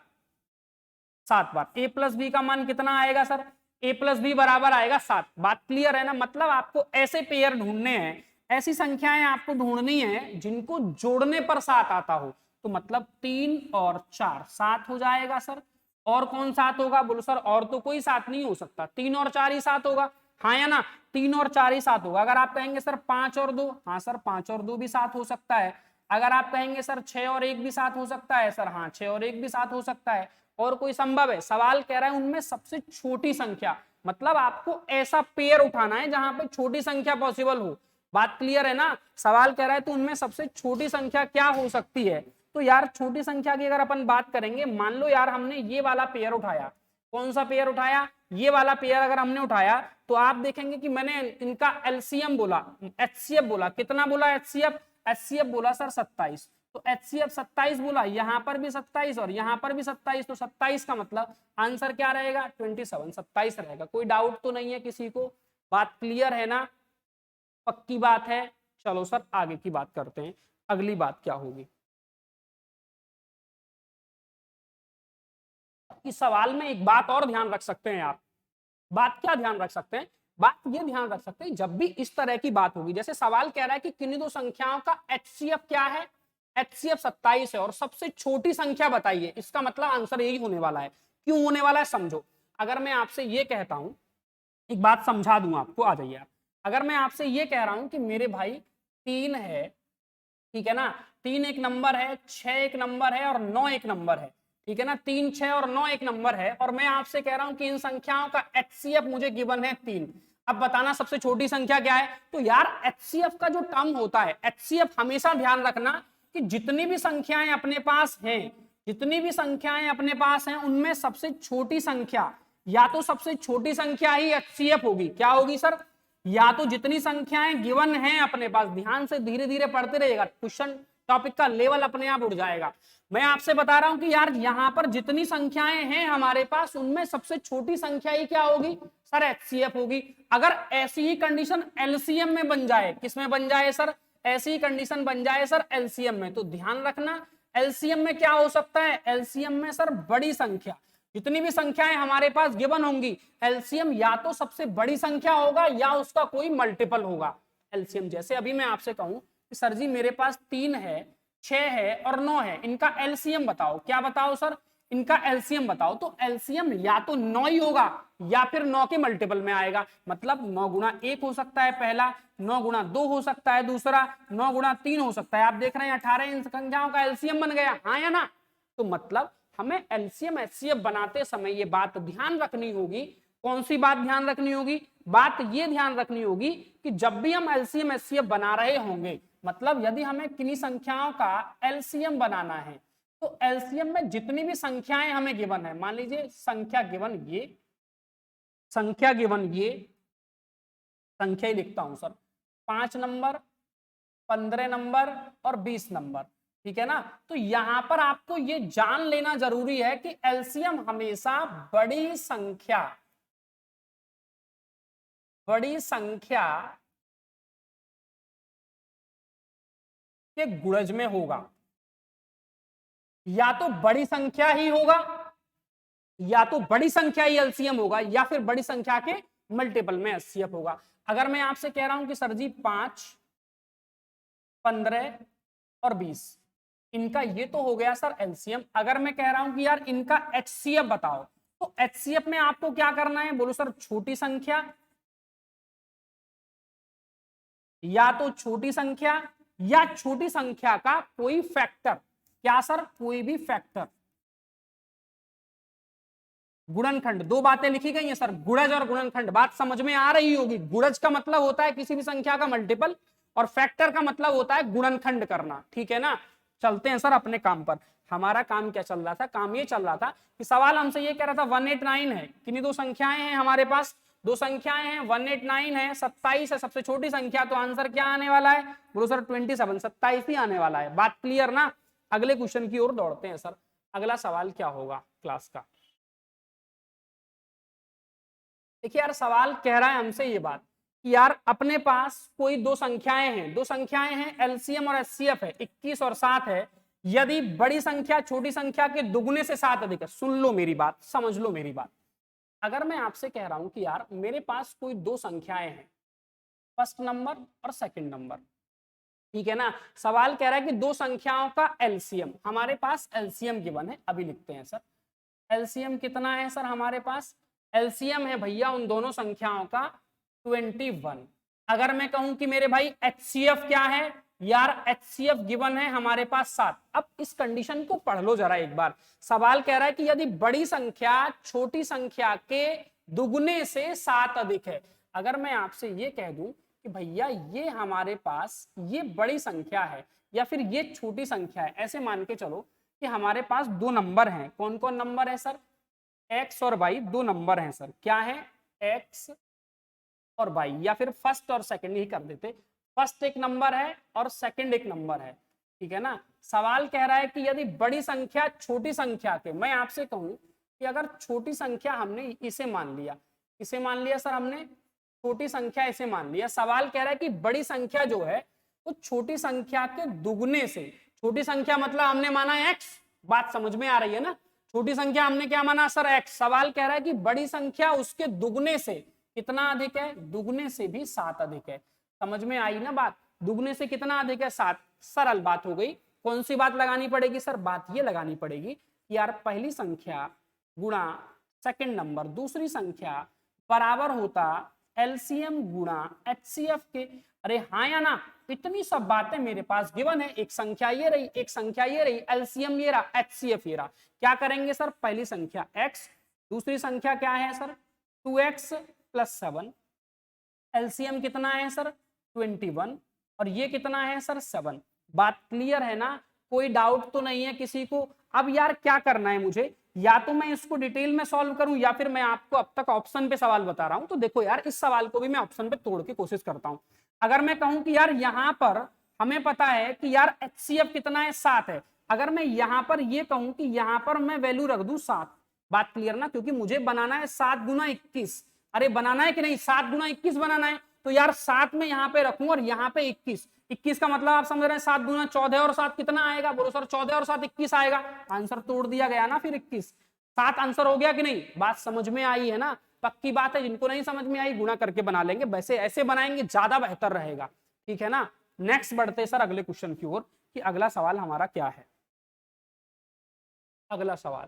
7 बार। a + b का मान कितना आएगा सर? a + b बराबर आएगा 7। बात क्लियर है ना? मतलब आपको ऐसे पेयर ढूंढने हैं, ऐसी संख्याएं आपको ढूंढनी है जिनको जोड़ने पर 7 आता हो। तो मतलब 3 और 4 7 हो जाएगा सर। और कौन 7 होगा? बोलो सर और तो कोई 7 नहीं हो सकता, 3 और 4 ही 7 होगा। हाँ या ना? 3 और 4 ही 7 होगा। अगर आप कहेंगे सर 5 और 2, हाँ सर 5 और 2 भी 7 हो सकता है। अगर आप कहेंगे सर 6 और 1 भी साथ हो सकता है, सर हाँ 6 और 1 भी साथ हो सकता है, और कोई संभव है? सवाल कह रहा है उनमें सबसे छोटी संख्या, मतलब आपको ऐसा पेयर उठाना है जहां पे छोटी संख्या पॉसिबल हो। बात क्लियर है ना? सवाल कह रहा है तो उनमें सबसे छोटी संख्या क्या हो सकती है? तो यार छोटी संख्या की अगर अपन बात करेंगे, मान लो यार हमने ये वाला पेयर उठाया, कौन सा पेयर उठाया? ये वाला पेयर अगर हमने उठाया तो आप देखेंगे कि मैंने इनका एलसीएम बोला, एचसीएफ बोला, कितना बोला एचसीएफ? एचसीएफ बोला सर 27, तो एचसीएफ 27 बोला, यहां पर भी 27 और यहां पर भी 27, तो 27 का मतलब आंसर क्या रहेगा? 27, 27 रहेगा। कोई डाउट तो नहीं है किसी को? बात क्लियर है ना? पक्की बात है? चलो सर आगे की बात करते हैं, अगली बात क्या होगी। इस सवाल में एक बात और ध्यान रख सकते हैं आप। बात क्या ध्यान रख सकते हैं? बात ये ध्यान रख सकते हैं, जब भी इस तरह की बात होगी, जैसे सवाल कह रहा है कि किन्हीं दो संख्याओं का एचसीएफ क्या है? एचसीएफ 27 है और सबसे छोटी संख्या बताइए, इसका मतलब आंसर यही होने वाला है। क्यों होने वाला है समझो। अगर मैं आपसे ये कहता हूं, एक बात समझा दूं आपको, आ जाइए आप। अगर मैं आपसे ये कह रहा हूं कि मेरे भाई 3 है, ठीक है ना, 3 एक नंबर है, 6 एक नंबर है और 9 एक नंबर है, ठीक है ना, 3, 6 और 9 एक नंबर है, और मैं आपसे कह रहा हूं कि इन संख्याओं का एचसीएफ मुझे गिवन है 3। अब बताना सबसे छोटी संख्या क्या है? तो यार एचसीएफ का जो टर्म होता है, एचसीएफ हमेशा ध्यान रखना कि जितनी भी संख्याएं अपने पास हैं, जितनी भी संख्याएं अपने पास हैं, उनमें सबसे छोटी संख्या, या तो सबसे छोटी संख्या ही एचसीएफ होगी। क्या होगी सर? या तो जितनी संख्याएं गिवन हैं अपने पास, ध्यान से धीरे धीरे पढ़ते रहिएगा, क्वेश्चन टॉपिक का लेवल अपने आप उड़ जाएगा। मैं आपसे बता रहा हूं कि यार यहां पर जितनी संख्याएं हैं हमारे पास, उनमें सबसे छोटी संख्या ही क्या होगी? सर एचसीएफ होगी। अगर ऐसी ही कंडीशन एलसीएम में बन जाए, किसमें बन जाए सर? ऐसी ही कंडीशन बन जाए सर एलसीएम में, तो ध्यान रखना एलसीएम में क्या हो सकता है? एलसीएम में सर बड़ी संख्या, जितनी भी संख्याएं हमारे पास गिवन होंगी, एलसीएम या तो सबसे बड़ी संख्या होगा या उसका कोई मल्टीपल होगा। एलसीएम जैसे अभी मैं आपसे कहूं कि सर जी मेरे पास 3 है, 6 है और 9 है, इनका एलसीएम बताओ। क्या बताओ सर? इनका एलसीएम बताओ। तो एलसीएम या तो 9 ही होगा या फिर 9 के मल्टीपल में आएगा, मतलब 9 गुणा 1 हो सकता है पहला, 9 गुणा 2 हो सकता है दूसरा, 9 गुणा 3 हो सकता है। आप देख रहे हैं 18 इन संख्याओं का एलसीएम बन गया, हाँ या ना? तो मतलब हमें एलसीएम एचसीएफ बनाते समय ये बात ध्यान रखनी होगी। कौन सी बात ध्यान रखनी होगी? बात ये ध्यान रखनी होगी कि जब भी हम एलसीएम एचसीएफ बना रहे होंगे, मतलब यदि हमें किन्हीं संख्याओं का एलसीएम बनाना है, तो एलसीएम में जितनी भी संख्याएं हमें गिवन है, मान लीजिए संख्या गिवन ये, संख्या गिवन ये, संख्या ही लिखता हूं सर, 5 नंबर, 15 नंबर और 20 नंबर, ठीक है ना? तो यहां पर आपको ये जान लेना जरूरी है कि एलसीएम हमेशा बड़ी संख्या के गुणज में होगा। या तो बड़ी संख्या ही होगा, या तो बड़ी संख्या ही एलसीएम होगा, या फिर बड़ी संख्या के मल्टीपल में एचसीएफ होगा। अगर मैं आपसे कह रहा हूं कि सर जी 5, 15 और 20, इनका ये तो हो गया सर एलसीएम। अगर मैं कह रहा हूं कि यार इनका एचसीएफ बताओ, तो एचसीएफ में आपको क्या करना है? बोलो सर छोटी संख्या, या तो छोटी संख्या या छोटी संख्या का कोई फैक्टर। क्या सर? कोई भी फैक्टर। गुणनखंड, दो बातें लिखी गई हैं सर, गुणज और गुणनखंड, बात समझ में आ रही होगी। गुणज का मतलब होता है किसी भी संख्या का मल्टीपल, और फैक्टर का मतलब होता है गुणनखंड करना, ठीक है ना? चलते हैं सर अपने काम पर। हमारा काम क्या चल रहा था? काम ये चल रहा था कि सवाल हमसे ये कह रहा था 189 है, किन्हीं दो संख्याएं हैं हमारे पास, दो संख्याएं हैं, 189 है, 27 है सबसे छोटी संख्या, तो आंसर क्या आने वाला है? बोलो सर 27, 27 ही आने वाला है। बात क्लियर ना? अगले क्वेश्चन की ओर दौड़ते हैं सर। अगला सवाल क्या होगा क्लास का? देखिए यार सवाल कह रहा है हमसे ये बात कि यार अपने पास कोई दो संख्याएं हैं, दो संख्याएं हैं, एलसीएम और एचसीएफ है, 21 और 7 है। यदि बड़ी संख्या छोटी संख्या के दुगने से 7 अधिक है, सुन लो मेरी बात, समझ लो मेरी बात। अगर मैं आपसे कह रहा हूं कि यार मेरे पास कोई दो संख्याएं हैं, फर्स्ट नंबर और सेकंड नंबर, ठीक है ना? सवाल कह रहा है कि दो संख्याओं का एलसीएम, हमारे पास एलसीएम गिवन है, अभी लिखते हैं सर। एलसीएम कितना है सर हमारे पास? एलसीएम है भैया उन दोनों संख्याओं का 21। अगर मैं कहूं कि मेरे भाई एचसीएफ क्या है, यार HCF गिवन है हमारे पास 7। अब इस कंडीशन को पढ़ लो जरा एक बार। सवाल कह रहा है कि यदि बड़ी संख्या छोटी संख्या के दुगने से 7 अधिक है। अगर मैं आपसे ये कह दूं कि भैया ये हमारे पास ये बड़ी संख्या है या फिर ये छोटी संख्या है, ऐसे मान के चलो कि हमारे पास दो नंबर हैं। कौन कौन नंबर है सर? x और y, दो नंबर हैं सर। क्या है? x और y, या फिर फर्स्ट और सेकंड ही कर देते। फर्स्ट एक नंबर है और सेकंड एक नंबर है, ठीक है ना। सवाल कह रहा है कि यदि बड़ी संख्या छोटी संख्या के, मैं आपसे कहूं कि अगर छोटी संख्या हमने इसे मान लिया, इसे मान लिया सर हमने, छोटी संख्या इसे मान लिया। सवाल कह रहा है कि बड़ी संख्या जो है वो छोटी संख्या के दुगने से, छोटी संख्या मतलब हमने माना x, बात समझ में आ रही है ना। छोटी संख्या हमने क्या माना सर? x। सवाल कह रहा है कि बड़ी संख्या उसके दुगने से कितना अधिक है? दुगने से भी 7 अधिक है। समझ में आई ना बात? दुगने से कितना अधिक है? 7। सरल बात हो गई। कौन सी बात लगानी पड़ेगी सर? बात ये लगानी पड़ेगी कि यार पहली संख्या गुणा सेकंड नंबर दूसरी संख्या बराबर होता एलसीएम गुणा HCF के। अरे हाँ या ना? इतनी सब बातें मेरे पास गिवन है। एक संख्या ये रही, एक संख्या ये रही, एलसीएम ये रहा, HCF ये रहा। क्या करेंगे सर? पहली संख्या x, दूसरी संख्या क्या है सर? 2x + 7। एलसीएम कितना है सर? 21। और ये कितना है सर? 7। बात क्लियर है ना? कोई डाउट तो नहीं है किसी को? अब यार क्या करना है मुझे, या तो मैं इसको डिटेल में सॉल्व करूं या फिर मैं आपको अब तक ऑप्शन पे सवाल बता रहा हूं। तो देखो यार, इस सवाल को भी मैं ऑप्शन पे तोड़ के कोशिश करता हूं। अगर मैं कहूं कि यार यहां पर हमें पता है कि यार HCF कितना है? 7 है। अगर मैं यहां पर ये कहूं कि यहां पर मैं वैल्यू रख दूं 7, बात क्लियर ना? क्योंकि मुझे बनाना है 7 गुना 21। अरे बनाना है कि नहीं? 7 गुना 21 बनाना है। तो यार 7 में यहां पे रखूं और यहां पे 21। 21 का मतलब आप समझ रहे हैं? 7 गुना 14 और 7 कितना आएगा? बोलो सर 14 और 7 21 आएगा। आंसर तोड़ दिया गया ना फिर 21। 7 आंसर हो गया कि नहीं? बात समझ में आई है ना? पक्की बात है। जिनको नहीं समझ में आई गुणा करके बना लेंगे, वैसे ऐसे बनाएंगे ज्यादा बेहतर रहेगा, ठीक है ना। नेक्स्ट बढ़ते सर अगले क्वेश्चन की ओर कि अगला सवाल हमारा क्या है। अगला सवाल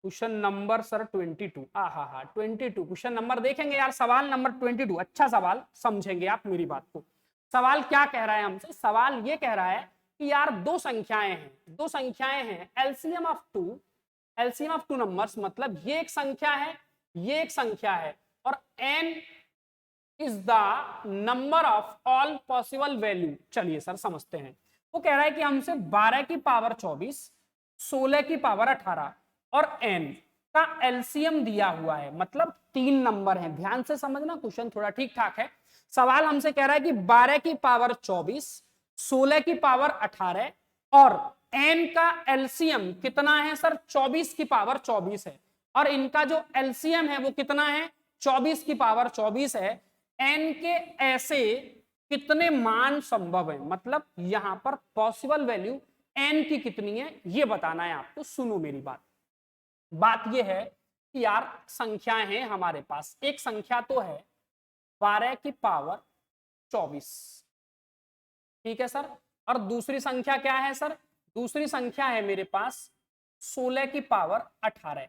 क्वेश्चन नंबर सर 22। हा 22 क्वेश्चन नंबर देखेंगे यार। सवाल नंबर 22 अच्छा सवाल, समझेंगे आप मेरी बात को। सवाल क्या कह रहा है हमसे? सवाल ये कह रहा है कि यार दो संख्याएं हैं, दो संख्याएं हैं, एलसीएम ऑफ टू नंबर्स, मतलब ये एक संख्या है, ये एक संख्या है, और n is the number of all possible value. चलिए सर समझते हैं। वो कह रहा है कि हमसे 12 की पावर 24, 16 की पावर 18 और n का एलसीएम दिया हुआ है, मतलब 3 नंबर हैं। ध्यान से समझना, क्वेश्चन थोड़ा ठीक ठाक है। सवाल हमसे कह रहा है कि 12 की पावर 24, 16 की पावर 18 और n का एलसीएम कितना है सर? 24 की पावर 24 है। और इनका जो एलसीएम है वो कितना है? 24 की पावर 24 है। n के ऐसे कितने मान संभव है, मतलब यहां पर पॉसिबल वैल्यू n की कितनी है ये बताना है आपको। सुनो मेरी बात। बात यह है कि यार संख्याएं हैं हमारे पास। एक संख्या तो है 12 की पावर 24, ठीक है सर। और दूसरी संख्या क्या है सर? दूसरी संख्या है मेरे पास 16 की पावर 18,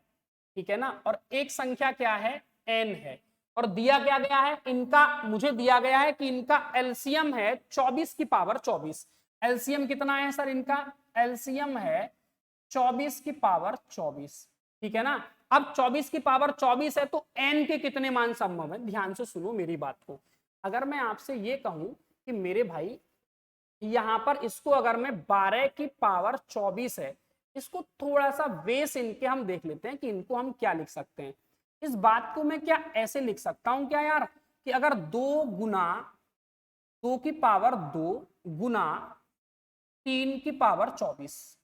ठीक है ना। और एक संख्या क्या है? n है। और दिया क्या गया है इनका? मुझे दिया गया है कि इनका एलसीएम है 24 की पावर 24। एलसीएम कितना है सर इनका? एलसीएम है 24 की पावर 24, ठीक है ना। अब 24 की पावर 24 है तो n के कितने मान संभव है? ध्यान से सुनो मेरी बात को। अगर मैं आपसे ये कहूं कि मेरे भाई यहां पर इसको अगर मैं 12 की पावर 24 है, इसको थोड़ा सा बेस इनके हम देख लेते हैं कि इनको हम क्या लिख सकते हैं। इस बात को मैं क्या ऐसे लिख सकता हूं क्या यार कि अगर 2 की पावर 2 गुना 3 की पावर 24।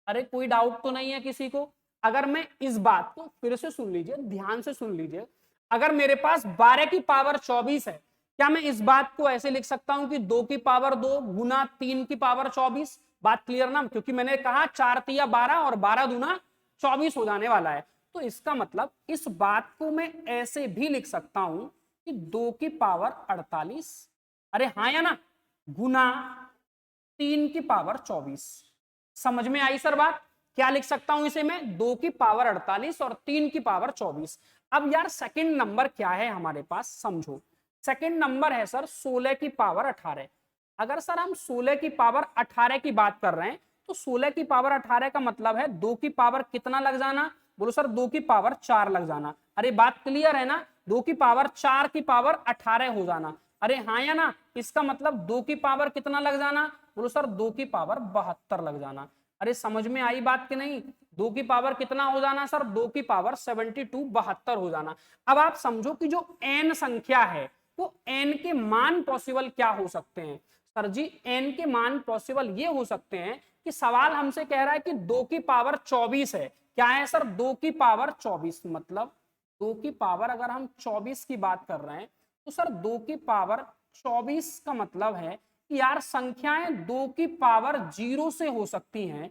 अरे कोई डाउट तो नहीं है किसी को? अगर मैं इस बात को फिर से सुन लीजिए, ध्यान से सुन लीजिए। अगर मेरे पास 12 की पावर 24 है, क्या मैं इस बात को ऐसे लिख सकता हूं कि 2 की पावर 2 गुना 3 की पावर 24? बात क्लियर ना? क्योंकि मैंने कहा 4 तिया 12 और 12 दूना 24 हो जाने वाला है। तो इसका मतलब इस बात को मैं ऐसे भी लिख सकता हूं कि 2 की पावर 48, अरे हाँ या ना, गुना 3 की पावर 24। समझ में आई सर बात? क्या लिख सकता हूं इसे मैं? 2 की पावर 48 और 3 की पावर 24। अब यार सेकंड नंबर क्या है हमारे पास, समझो। सेकंड नंबर है सर 16 की पावर 18। अगर सर हम 16 की पावर 18 की बात कर रहे हैं तो 16 की पावर 18 का मतलब है 2 की पावर कितना लग जाना, बोलो सर 2 की पावर 4 लग जाना। अरे बात क्लियर है ना, 2 की पावर 4 की पावर 18 हो जाना। अरे हाँ या ना, इसका मतलब 2 की पावर कितना लग जाना, बोलो सर 2 की पावर 72 लग जाना। अरे समझ में आई बात कि नहीं, 2 की पावर कितना हो जाना सर, 2 की पावर 72 72 हो जाना। अब आप समझो कि जो n संख्या है वो n के मान पॉसिबल क्या हो सकते हैं। सर जी n के मान पॉसिबल ये हो सकते हैं कि सवाल हमसे कह रहा है कि 2 की पावर 24 है। क्या है सर, 2 की पावर 24, मतलब 2 की पावर अगर हम 24 की बात कर रहे हैं तो सर 2 की पावर 24 का मतलब है कि यार संख्याएं 2 की पावर 0 से हो सकती हैं,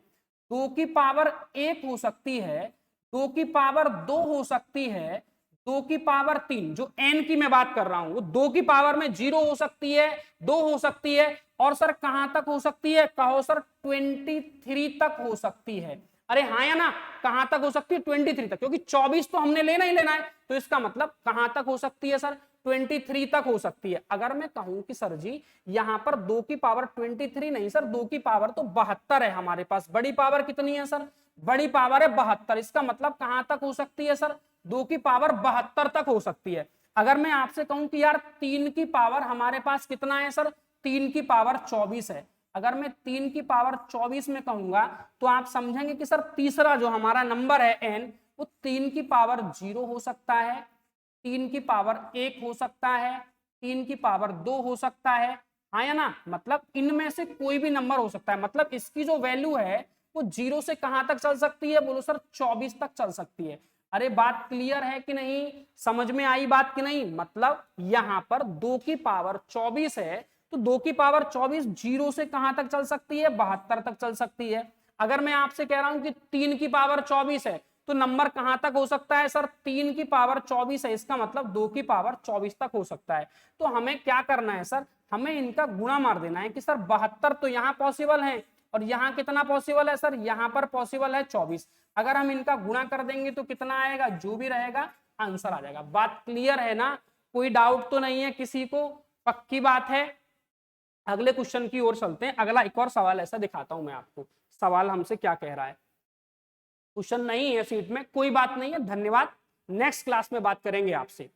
2 की पावर 1 हो सकती है, 2 की पावर 2 हो सकती है, 2 की पावर 3, जो n की मैं बात कर रहा हूं वो 2 की पावर में 0 हो सकती है, 2 हो सकती है, और सर कहां तक हो सकती है, कहो सर 23 तक हो सकती है। अरे हाँ या ना, कहां तक हो सकती है, 23 तक, क्योंकि 24 तो हमने लेना ही लेना है, तो इसका मतलब कहां तक हो सकती है सर, 23 तक हो सकती है। अगर मैं कहूं कि सर जी यहां पर 2 की पावर 23 नहीं सर, 2 की पावर तो 72 है हमारे पास, बड़ी पावर कितनी है सर, बड़ी पावर है 72, इसका मतलब कहां तक हो सकती है सर, 2 की पावर 72 तक हो सकती है। अगर मैं आपसे कहूं कि यार 3 की पावर हमारे पास कितना है सर, 3 की पावर 24 है, अगर मैं 3 की पावर 24 में कहूंगा तो आप समझेंगे कि सर तीसरा जो हमारा नंबर है n, वो 3 की पावर 0 हो सकता है, 3 की पावर 1 हो सकता है, 3 की पावर 2 हो सकता है, हाँ या ना, मतलब इनमें से कोई भी नंबर हो सकता है। मतलब इसकी जो वैल्यू है वो 0 से कहां तक चल सकती है, बोलो सर 24 तक चल सकती है। अरे बात क्लियर है कि नहीं, समझ में आई बात कि नहीं, मतलब यहां पर 2 की पावर 24 है तो 2 की पावर 24 0 से कहां तक चल सकती है, 72 तक चल सकती है। अगर मैं आपसे कह रहा हूं कि 3 की पावर 24 है तो नंबर कहां तक हो सकता है सर, 3 की पावर 24 है, इसका मतलब 2 की पावर 24 तक हो सकता है। तो हमें क्या करना है सर, हमें इनका गुणा मार देना है कि सर 72 तो यहां पॉसिबल है और यहां कितना पॉसिबल है सर, यहां पर पॉसिबल है 24। अगर हम इनका गुणा कर देंगे तो कितना आएगा, जो भी रहेगा आंसर आ जाएगा। बात क्लियर है ना, कोई डाउट तो नहीं है किसी को, पक्की बात है। अगले क्वेश्चन की ओर चलते हैं। अगला एक और सवाल ऐसा दिखाता हूं मैं आपको, सवाल हमसे क्या कह रहा है। क्वेश्चन नहीं है सीट में, कोई बात नहीं है, धन्यवाद, नेक्स्ट क्लास में बात करेंगे आपसे।